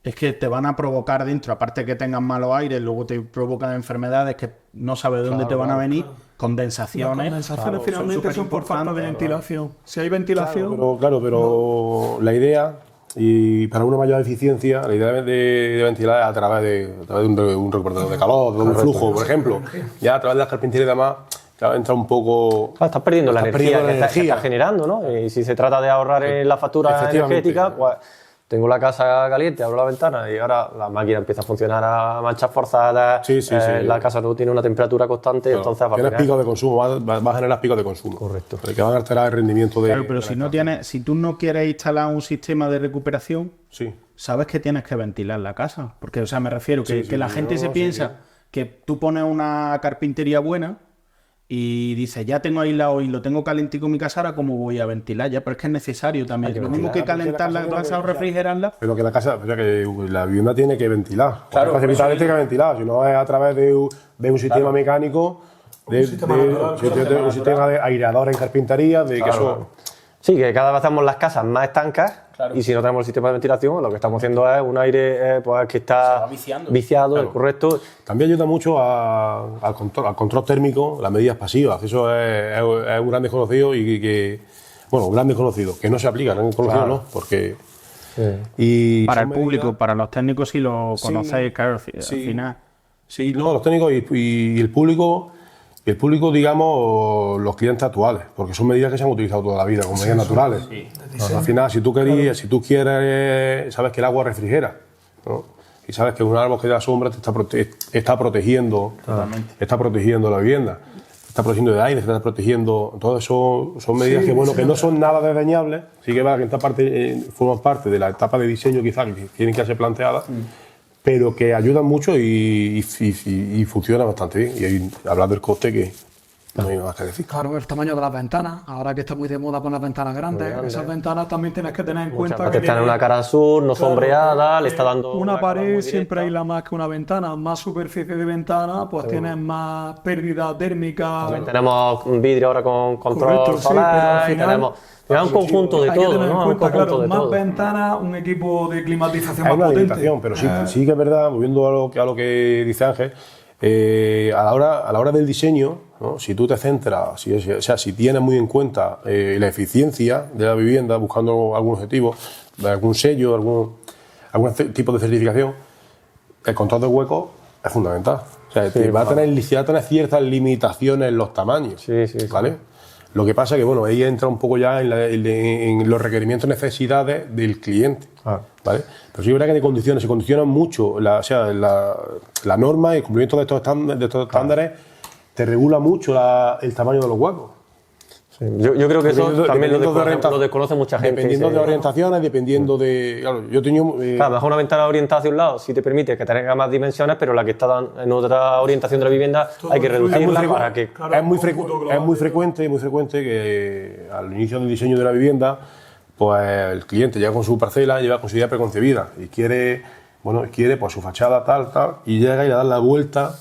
es que te van a provocar dentro, aparte que tengan malos aires, luego te provocan enfermedades que no sabes de dónde te van a venir, condensaciones. Las condensaciones finalmente son por falta de ventilación. Si hay ventilación... Pero la idea, y para una mayor eficiencia, la idea de ventilar a través de un recuperador de calor, de un flujo, por ejemplo. Ya a través de las carpinterías y demás, entra un poco... Estás perdiendo la energía que estás generando, ¿no? Y si se trata de ahorrar en la factura energética, pues... Tengo la casa caliente, abro la ventana y ahora la máquina empieza a funcionar a marchas forzadas. La casa no tiene una temperatura constante, entonces va a generar picos de consumo, va a generar picos de consumo. Correcto. Que van a alterar el rendimiento de... Claro, pero si tú no quieres instalar un sistema de recuperación, sabes que tienes que ventilar la casa. Porque, o sea, me refiero que la gente se piensa que tú pones una carpintería buena y dices, ya tengo aislado y lo tengo calentico en mi casa, ahora cómo voy a ventilar ya, pero es que es necesario también. Lo mismo que calentar la casa o refrigerarla. Pero que la casa, o sea, que la vivienda tiene que ventilar. Claro, la casa tiene que ventilar, si no es a través de un sistema mecánico, un sistema de aireador en carpintería, de que eso... Sí, que cada vez hacemos las casas más estancas y si no tenemos el sistema de ventilación, lo que estamos haciendo es un aire pues, que está viciado, correcto. También ayuda mucho al control térmico, las medidas pasivas. Eso es un gran desconocido un gran desconocido, que no se aplica, no es conocido, ¿no? Porque... Y para el público, para los técnicos, si lo conocéis, claro, al final... Sí, no, los técnicos y el público... Y el público, digamos, los clientes actuales, porque son medidas que se han utilizado toda la vida, como medidas naturales. Al final, si tú quieres, sabes que el agua refrigera, ¿no? Y sabes que un árbol que da sombra te está protegiendo la vivienda, te está protegiendo de aire, te está protegiendo. Todo eso son medidas que no son nada desdeñables, sí que en esta parte forman parte de la etapa de diseño quizás que tienen que ser planteadas. Pero que ayudan mucho y funcionan bastante bien. Y hay hablar del coste que no hay más que decir. Claro, el tamaño de las ventanas. Ahora que está muy de moda poner ventanas grandes, esas ventanas también tienes que tener en cuenta que están en una cara sur, no sombreada, le está dando... Una pared siempre aísla más que una ventana. Más superficie de ventana, pues tienes más pérdida térmica. También tenemos un vidrio ahora con control solar y tenemos... Es un conjunto de todo, ¿no? Un conjunto de más ventanas, un equipo de climatización más potente. Limitación, pero sí que es verdad, volviendo a lo que dice Ángel, a la hora del diseño, ¿no? Si tú te centras, si tienes muy en cuenta la eficiencia de la vivienda, buscando algún objetivo, algún sello, algún tipo de certificación, el control de huecos es fundamental. O sea, va a tener ciertas limitaciones en los tamaños, ¿vale? Lo que pasa es que, ahí entra un poco ya en los requerimientos y necesidades del cliente, ¿vale? Pero sí es verdad que se condicionan mucho, la norma y el cumplimiento de estos estándares te regula mucho el tamaño de los huecos. Sí. Yo creo que eso también lo desconoce mucha gente. Dependiendo de orientaciones, dependiendo de... Claro, yo tenía... Claro, mejor una ventana orientada hacia un lado sí te permite que tenga más dimensiones, pero la que está en otra orientación de la vivienda hay que reducirla para que... Es muy frecuente que al inicio del diseño de la vivienda, pues el cliente llega con su parcela, lleva con su idea preconcebida y quiere pues su fachada tal, y llega y le da la vuelta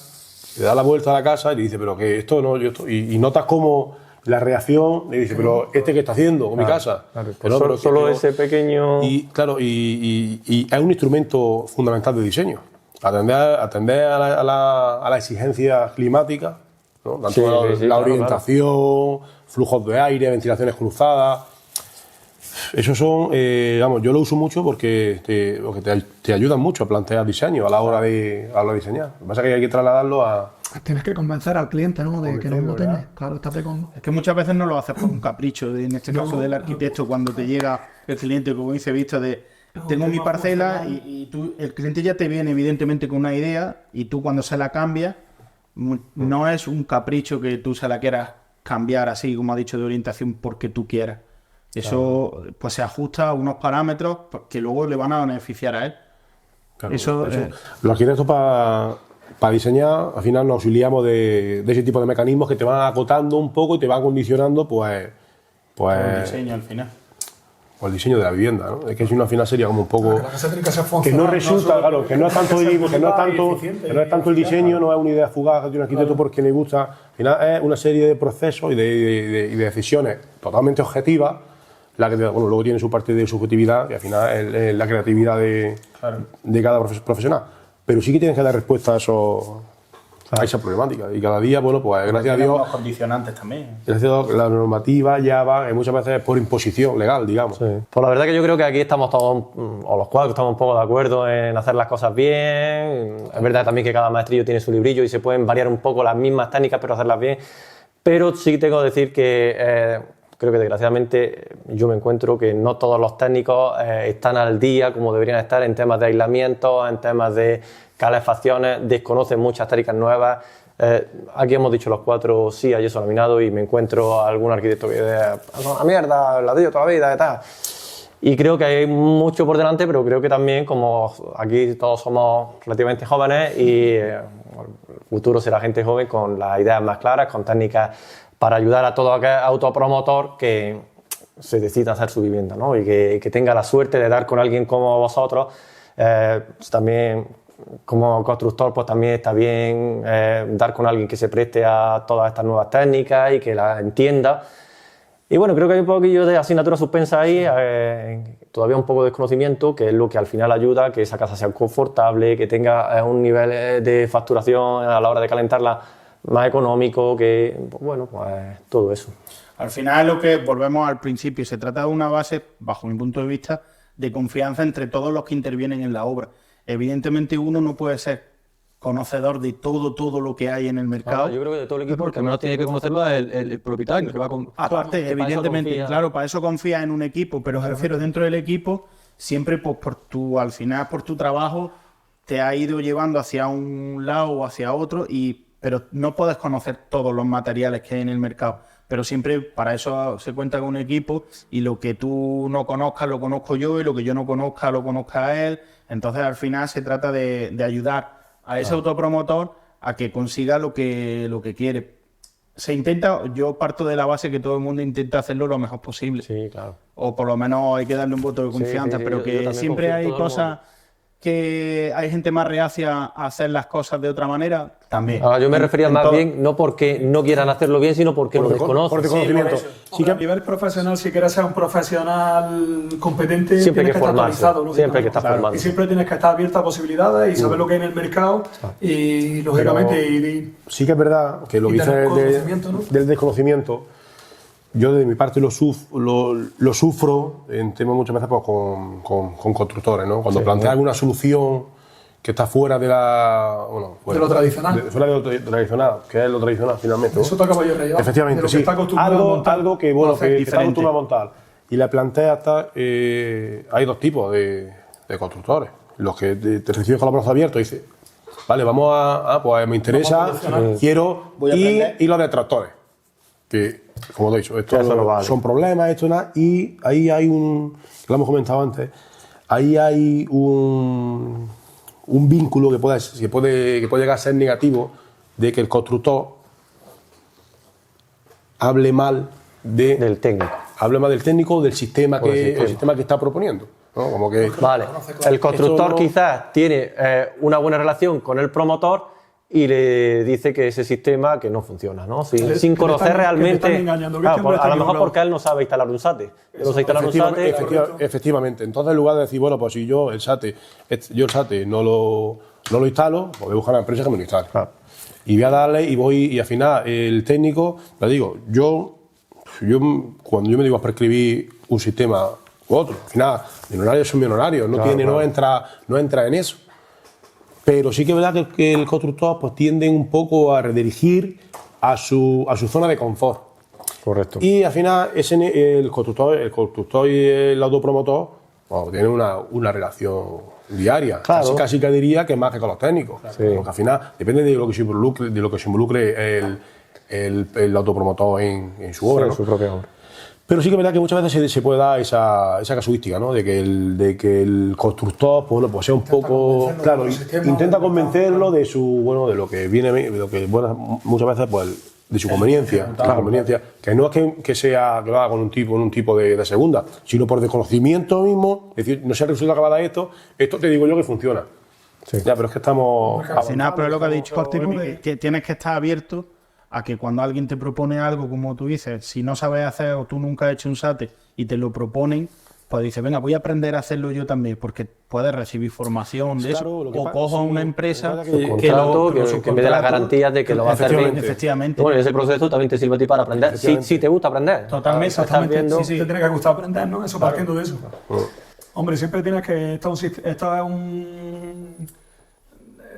a la casa y le dice, pero que esto no... y notas cómo la reacción, le dice, pero ¿este qué está haciendo con mi casa? Claro, Pero no, solo ese pequeño... Y claro, y es un instrumento fundamental de diseño. Atender a la exigencia climática, ¿no? Tanto Sí, la claro, orientación, flujos de aire, ventilaciones cruzadas. Esos son, vamos, yo lo uso mucho porque te ayudan mucho a plantear diseño a la hora de diseñar. Lo que pasa es que hay que trasladarlo a... Tienes que convencer al cliente, ¿no? De que no lo tengas. Claro, estate con... Es que muchas veces no lo haces por un capricho, en este caso del arquitecto, cuando te llega el cliente, como dice Víctor, de tengo mi parcela y tú, el cliente ya te viene evidentemente con una idea y tú cuando se la cambias, no es un capricho que tú se la quieras cambiar así, como ha dicho, de orientación porque tú quieras. Eso pues se ajusta a unos parámetros que luego le van a beneficiar a él. Claro, Eso los arquitectos para diseñar, al final nos auxiliamos de ese tipo de mecanismos que te van acotando un poco y te van condicionando pues el diseño al final. O el diseño de la vivienda, ¿no? Es que si no al final sería como un poco... La casa tiene que ser que funcional, no resulta, claro, que no es tanto el diseño, no es una idea fugaz de un arquitecto porque le gusta. Al final es una serie de procesos y de decisiones totalmente objetivas, la que luego tiene su parte de subjetividad y al final es la creatividad de cada profesional. Pero sí que tienes que dar respuesta a esa problemática. Y cada día, bueno, pues gracias a Dios... Los condicionantes también. Gracias a Dios, la normativa ya va, muchas veces por imposición legal, digamos. Sí. Pues la verdad que yo creo que aquí estamos todos, o los cuatro estamos un poco de acuerdo en hacer las cosas bien. Es verdad también que cada maestrillo tiene su librillo y se pueden variar un poco las mismas técnicas, pero hacerlas bien. Pero sí tengo que decir que creo que desgraciadamente yo me encuentro que no todos los técnicos están al día como deberían estar en temas de aislamiento, en temas de calefacciones, desconocen muchas técnicas nuevas. Aquí hemos dicho los cuatro sí a yeso laminado y me encuentro a algún arquitecto que dice una mierda, ladrillo toda la vida y tal. Y creo que hay mucho por delante, pero creo que también como aquí todos somos relativamente jóvenes y el futuro será gente joven con las ideas más claras, con técnicas para ayudar a todo aquel autopromotor que se decida hacer su vivienda, ¿no? Y que tenga la suerte de dar con alguien como vosotros. También como constructor pues también está bien dar con alguien que se preste a todas estas nuevas técnicas y que las entienda. Y bueno, creo que hay un poquillo de asignatura suspensa ahí, todavía un poco de desconocimiento, que es lo que al final ayuda a que esa casa sea confortable, que tenga un nivel de facturación a la hora de calentarla más económico, que bueno, pues todo eso. Al final lo que volvemos al principio, se trata de una base, bajo mi punto de vista, de confianza entre todos los que intervienen en la obra. Evidentemente uno no puede ser conocedor de todo lo que hay en el mercado. Yo creo que de todo el equipo, Porque al menos tiene que conocerlo el propietario, que va con... Aparte, evidentemente, claro, para eso confía en un equipo, pero me refiero dentro del equipo, siempre pues, al final por tu trabajo te ha ido llevando hacia un lado o hacia otro, pero no puedes conocer todos los materiales que hay en el mercado. Pero siempre para eso se cuenta con un equipo y lo que tú no conozcas lo conozco yo y lo que yo no conozca lo conozca él. Entonces al final se trata de ayudar a ese autopromotor a que consiga lo que quiere. Se intenta, yo parto de la base que todo el mundo intenta hacerlo lo mejor posible. Sí, claro. O por lo menos hay que darle un voto de confianza, sí, pero yo que también siempre confío en hay todo el cosas mundo. que hay gente más reacia a hacer las cosas de otra manera, también. Yo me refería más bien no porque no quieran hacerlo bien, sino porque lo desconocen. Por desconocimiento. Sí, que a nivel profesional, si quieres ser un profesional competente, Siempre hay tienes que estar formarse, actualizado. siempre hay que estar Claro. formando. Y siempre tienes que estar abierto a posibilidades y saber lo que hay en el mercado y, lógicamente, Sí que es verdad que lo que y dices tener conocimiento, ¿no? del desconocimiento, yo de mi parte lo sufro en temas muchas veces pues, con constructores, ¿no? Cuando plantean alguna solución que está fuera de la... Bueno, De lo tradicional. Fuera de lo tradicional, que es lo tradicional finalmente, ¿no? Eso toca para yo Efectivamente, de lo que sí. está acostumbrado a montar. Algo que, bueno, que está diferente. acostumbrado a montar. Y la plantea hasta... hay dos tipos de constructores. Los que te reciben con los brazos abiertos y dicen, vale, vamos a pues me interesa, quiero, Voy a aprender. y los detractores. Que, como te he dicho, esto Eso no vale. son problemas, esto nada, y ahí hay que lo hemos comentado antes, ahí hay un vínculo que puede llegar a ser negativo de que el constructor hable mal Del técnico. hable mal del técnico o del sistema O del el sistema. sistema que está proponiendo, ¿no? Como que Vale, el constructor Esto no- quizás tiene una buena relación con el promotor y le dice que ese sistema que no funciona, ¿no? Sin que conocer te están realmente. engañando, que Claro, este hombre a está lo mejor equivocado. porque él no sabe instalar un SATE. Él no sabe instalar un SATE. Efectivamente. Entonces, en lugar de decir, bueno, pues si yo el SATE no lo instalo, pues voy a buscar una empresa que me lo instale. Claro. Y voy a darle y al final el técnico, le digo, yo cuando yo me digo a prescribir un sistema u otro, al final, mi honorario es un honorario, no entra en eso. Pero sí que es verdad que el constructor pues tiende un poco a redirigir a su zona de confort. Correcto. Y al final el constructor y el autopromotor bueno, tienen una relación diaria. Claro. Casi que diría que más que con los técnicos. Sí. Porque al final depende de lo que se involucre el autopromotor en su obra. Sí, ¿no? su propia obra. Pero sí que es verdad que muchas veces se puede dar esa casuística, ¿no? De que el constructor, pues, bueno, pues sea un poco, claro, intenta convencerlo de de lo que viene, de lo que muchas veces, pues, de su conveniencia, la conveniencia, que no es que sea que lo haga con un tipo de segunda, sino por desconocimiento mismo, es decir, no sé el resultado que va a dar esto te digo yo que funciona. Sí. Ya, pero es que estamos Al final, pero es lo que ha dicho, Parte que tienes que estar abierto a que cuando alguien te propone algo, como tú dices, si no sabes hacer o tú nunca has hecho un SATE y te lo proponen, pues dices, venga, voy a aprender a hacerlo yo también, porque puedes recibir formación de Claro, eso, lo que o pasa- cojo a sí, una lo empresa que pasa que- Que me dé las garantías de que lo va a hacer bien. Efectivamente. Bueno, y ese proceso también te sirve a ti para aprender. Si te gusta aprender. Totalmente, Estás exactamente. viendo- Sí, sí. Te tiene que gustar aprender, ¿no? Eso partiendo de eso. Hombre, siempre tienes que...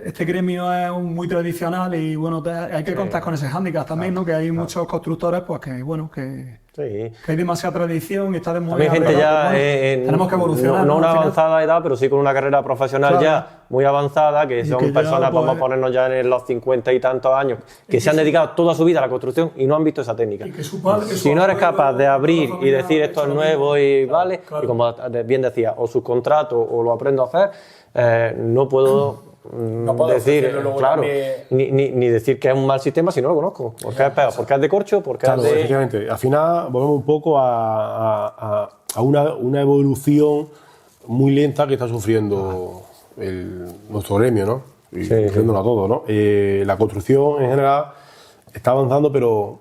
Este gremio es muy tradicional y bueno, hay que contar con ese hándicap también, ¿no? Que hay muchos constructores, pues que bueno, que Sí. hay demasiada tradición y está de muy También gente ya tenemos que evolucionar. no Al una final. avanzada edad, pero sí con una carrera profesional Claro. ya muy avanzada, que son que ya, personas, pues, vamos a ponernos ya en los 50 y tantos años, que se han dedicado toda su vida a la construcción y no han visto esa técnica. Y que su padre- que Si su no eres abuelo, capaz de abrir la y familia decir ha esto es hecho lo nuevo mismo. y Claro, vale, claro. y como bien decía, o subcontrato o lo aprendo a hacer, no puedo puedo decir, ofrecerlo luego claro, también. ni decir que es un mal sistema si no lo conozco. Porque es peor, porque es de corcho, porque Claro, es de... efectivamente. Al final volvemos un poco a una evolución muy lenta que está sufriendo nuestro gremio, ¿no? Y sufriéndolo a todos, ¿no? La construcción en general está avanzando, pero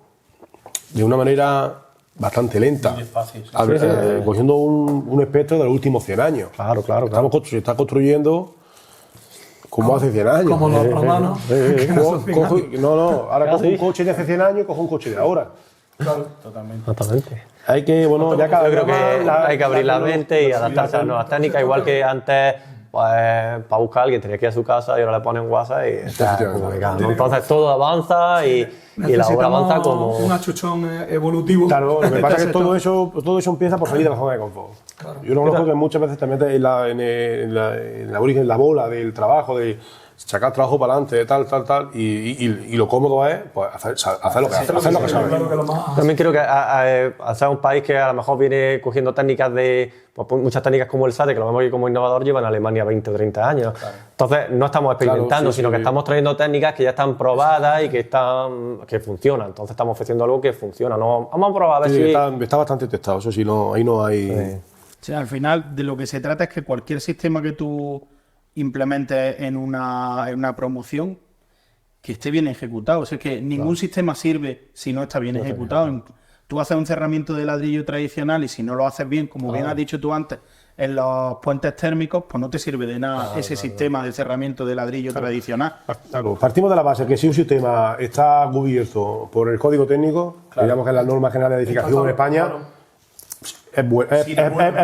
de una manera bastante lenta. Cogiendo un espectro de los últimos 100 años. Claro. Se está construyendo como hace 100 años. Como los romanos. Ahora cojo sí. un coche de hace 100 años y cojo un coche de ahora. Exactamente. Hay que, bueno, ya cada Yo creo vez que más hay que abrir la mente y adaptarse a las nuevas técnicas, igual que antes, pues, para buscar a alguien tenía que ir a su casa y ahora le ponen WhatsApp y está comunicado, ¿no? Entonces todo avanza y la obra avanza como... un achuchón evolutivo. Claro, lo que pasa es que todo eso empieza por salir de la zona de confort. Yo lo conozco que muchas veces te metes en la bola del trabajo, de sacar trabajo para adelante, tal, y lo cómodo es pues, hacer lo que sabes. Claro que lo más... También creo que al ser un país que a lo mejor viene cogiendo técnicas muchas técnicas como el SATE, que lo vemos aquí como innovador, llevan a Alemania 20 o 30 años. Entonces no estamos experimentando, sino que estamos trayendo técnicas que ya están probadas y que funcionan. Entonces estamos ofreciendo algo que funciona. No, vamos a probar a ver si... Está bastante testado, eso sí, ahí no hay... O sea, al final de lo que se trata es que cualquier sistema que tú implementes en una promoción que esté bien ejecutado. O sea, que ningún sistema sirve si no está bien ejecutado. Tú haces un cerramiento de ladrillo tradicional y si no lo haces bien, como bien has dicho tú antes, en los puentes térmicos, pues no te sirve de nada ese sistema de cerramiento de ladrillo tradicional. Claro, partimos de la base que si un sistema está cubierto por el código técnico, digamos que es la norma general de edificación en España, es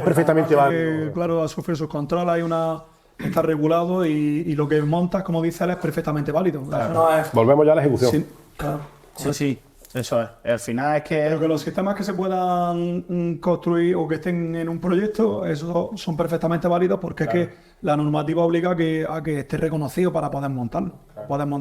perfectamente válido. Claro, a sufrir sus controles está regulado y lo que montas, como dice él, es perfectamente válido. Eso no es... Volvemos ya a la ejecución. Sí, claro. Sí, eso es. Al final es Pero que... que los sistemas que se puedan construir o que estén en un proyecto, esos son perfectamente válidos porque es que la normativa obliga a que esté reconocido para poder montarlo.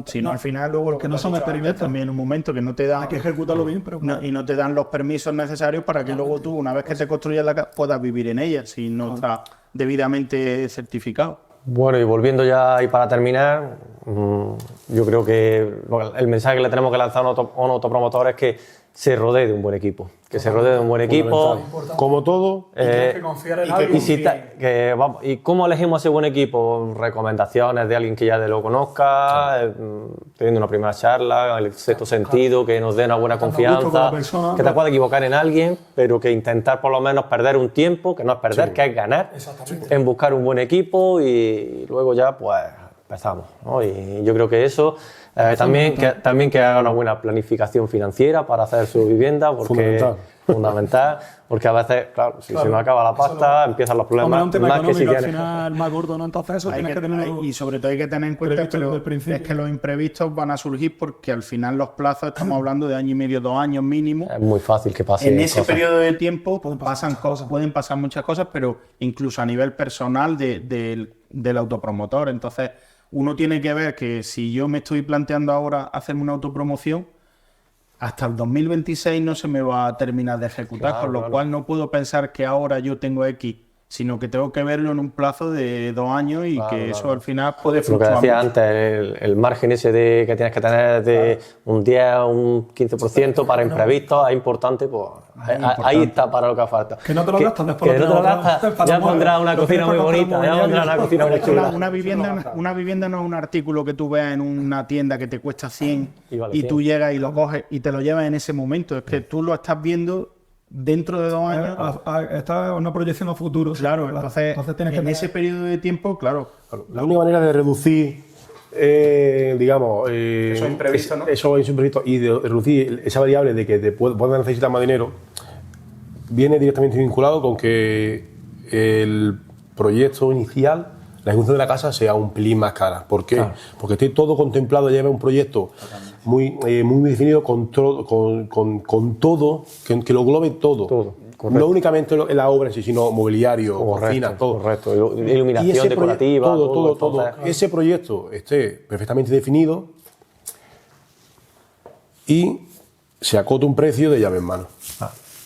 Si no, al final luego lo que no son experimentos. también en un momento que no te dan... Hay que ejecutarlo bien, pero y no te dan los permisos necesarios para que luego tú, una vez que te construyas la casa, puedas vivir en ella si no está debidamente certificado. Bueno, y volviendo ya y para terminar, yo creo que el mensaje que le tenemos que lanzar a un autopromotor es que se rodee de un buen equipo. Que se rodee de un buen equipo. Como todo, Que confiar en algo. ¿Y cómo elegimos ese buen equipo? Recomendaciones de alguien que ya lo conozca, teniendo una primera charla, el sexto sentido, que nos dé una buena confianza, que te pueda equivocar en alguien, pero que intentar por lo menos perder un tiempo, que no es perder, que es ganar, en buscar un buen equipo y luego ya pues empezamos, ¿no? Y yo creo que eso... también que haga una buena planificación financiera para hacer su vivienda, porque fundamental, porque a veces, claro, si se nos acaba la pasta, empiezan los problemas. Un tema más que si económico al tienes... final más gordo, ¿no? Entonces eso tienes que tener... Y sobre todo hay que tener en cuenta previsto desde el principio. es que los imprevistos van a surgir porque al final los plazos, estamos hablando de año y medio, 2 años mínimo. Es muy fácil que pase. En ese cosas. periodo de tiempo pueden pasar muchas cosas, pero incluso a nivel personal del autopromotor. Entonces, uno tiene que ver que si yo me estoy planteando ahora hacerme una autopromoción, hasta el 2026 no se me va a terminar de ejecutar, con lo cual no puedo pensar que ahora yo tengo X, sino que tengo que verlo en un plazo de 2 años y que eso al final puede Lo que fluctuar decía mucho. antes, el margen ese que tienes que tener de un 10 o un 15% para imprevistos es importante, pues ahí está para lo que falta. Que no te lo gastas después. Que no te lo gastas, ya pondrás una cocina muy bonita, ya pondrás una cocina muy chula. Una vivienda no es un artículo que tú veas en una tienda que te cuesta 100 Y vale y 100. tú llegas y lo coges y te lo llevas en ese momento. Es que tú lo estás viendo dentro de 2 años. Está una proyección a futuro. Claro, entonces tienes que en ese periodo de tiempo, claro. la única manera de reducir, digamos, Eso imprevisto, ¿no? Eso imprevisto y de reducir esa variable de que te puedas necesitar más dinero, viene directamente vinculado con que el proyecto inicial, la ejecución de la casa, sea un pelín más cara. ¿Por qué? Porque esté todo contemplado, lleva un proyecto muy definido con todo, que lo englobe todo. Correcto. No únicamente la obra en sí, sino mobiliario, cocina, todo. Correcto, iluminación Y ese decorativa, todo. entonces, Ese proyecto esté perfectamente definido y se acota un precio de llave en mano.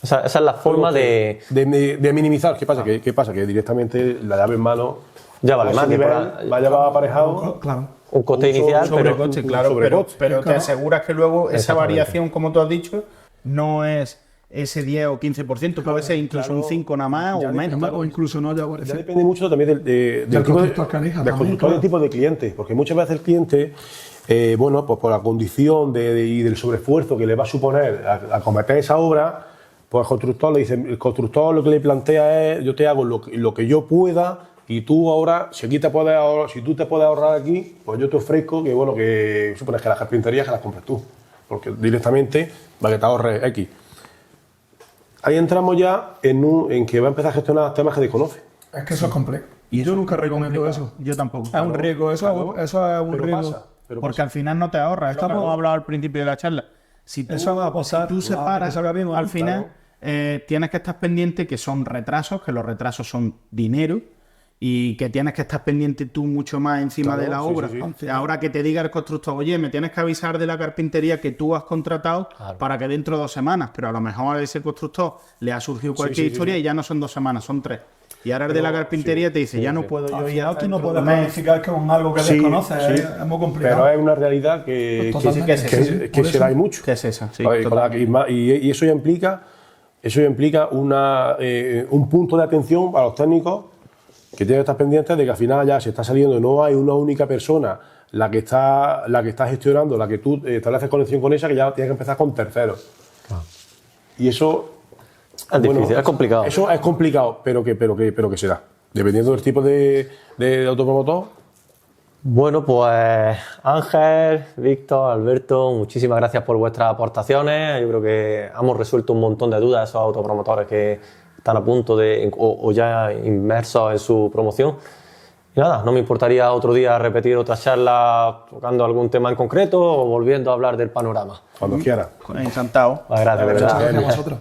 esa es la forma de minimizar. ¿Qué pasa? ¿Qué pasa? Que directamente la llave en mano ya vale a más ese que nivel va llevado aparejado Claro. un coste inicial, pero Sobrecoste, claro, pero te aseguras que luego esa variación, como tú has dicho, no es ese 10 o 15%, puede ser incluso un 5 nada más o menos. O incluso no, ya ya parece. depende mucho también del constructor que elijas del también, constructor, claro. del tipo de cliente, porque muchas veces el cliente, bueno, pues por la condición y del sobreesfuerzo que le va a suponer a cometer esa obra, pues el constructor lo que le plantea es: yo te hago lo que yo pueda y tú ahora, si tú te puedes ahorrar aquí, pues yo te ofrezco que, bueno, que supones que las carpinterías que las compres tú, porque directamente va a que te ahorres X. Ahí entramos ya en que va a empezar a gestionar temas que desconoce. Es que eso es complejo. Y yo nunca recomiendo eso. Yo tampoco. Es un riesgo, eso es un riesgo. Porque al final no te ahorras. Esto hemos hablado al principio de la charla. Si tú, Eso va a pasar. si tú separas, que salga bien, al final tienes que estar pendiente que son retrasos, que los retrasos son dinero y que tienes que estar pendiente tú mucho más encima de la obra. Ahora que te diga el constructor: oye, me tienes que avisar de la carpintería que tú has contratado para que dentro de 2 semanas, pero a lo mejor a ese constructor le ha surgido cualquier historia y ya no son 2 semanas, son 3. Y ahora el de la carpintería te dice: ya no puedo yo Al ir final hasta tú no dentro puedes de un mes. planificar con algo que desconoces, es muy complicado. Pero es una realidad que Totalmente. se da y mucho. ¿Qué es esa? Sí, A ver, y eso ya implica un punto de atención para los técnicos que tienen que estar pendientes de que al final ya se está saliendo, no hay una única persona la que está gestionando, la que tú estableces conexión con esa, que ya tiene que empezar con terceros. Y eso es difícil, es complicado. Eso es complicado, pero que se da. Dependiendo del tipo de autopromotor. Bueno, pues Ángel, Víctor, Alberto, muchísimas gracias por vuestras aportaciones. Yo creo que hemos resuelto un montón de dudas a esos autopromotores que están a punto de o ya inmersos en su promoción. Y nada, no me importaría otro día repetir otra charla tocando algún tema en concreto o volviendo a hablar del panorama. Cuando quiera. Encantado. Gracias, de verdad. Gracias a vosotros.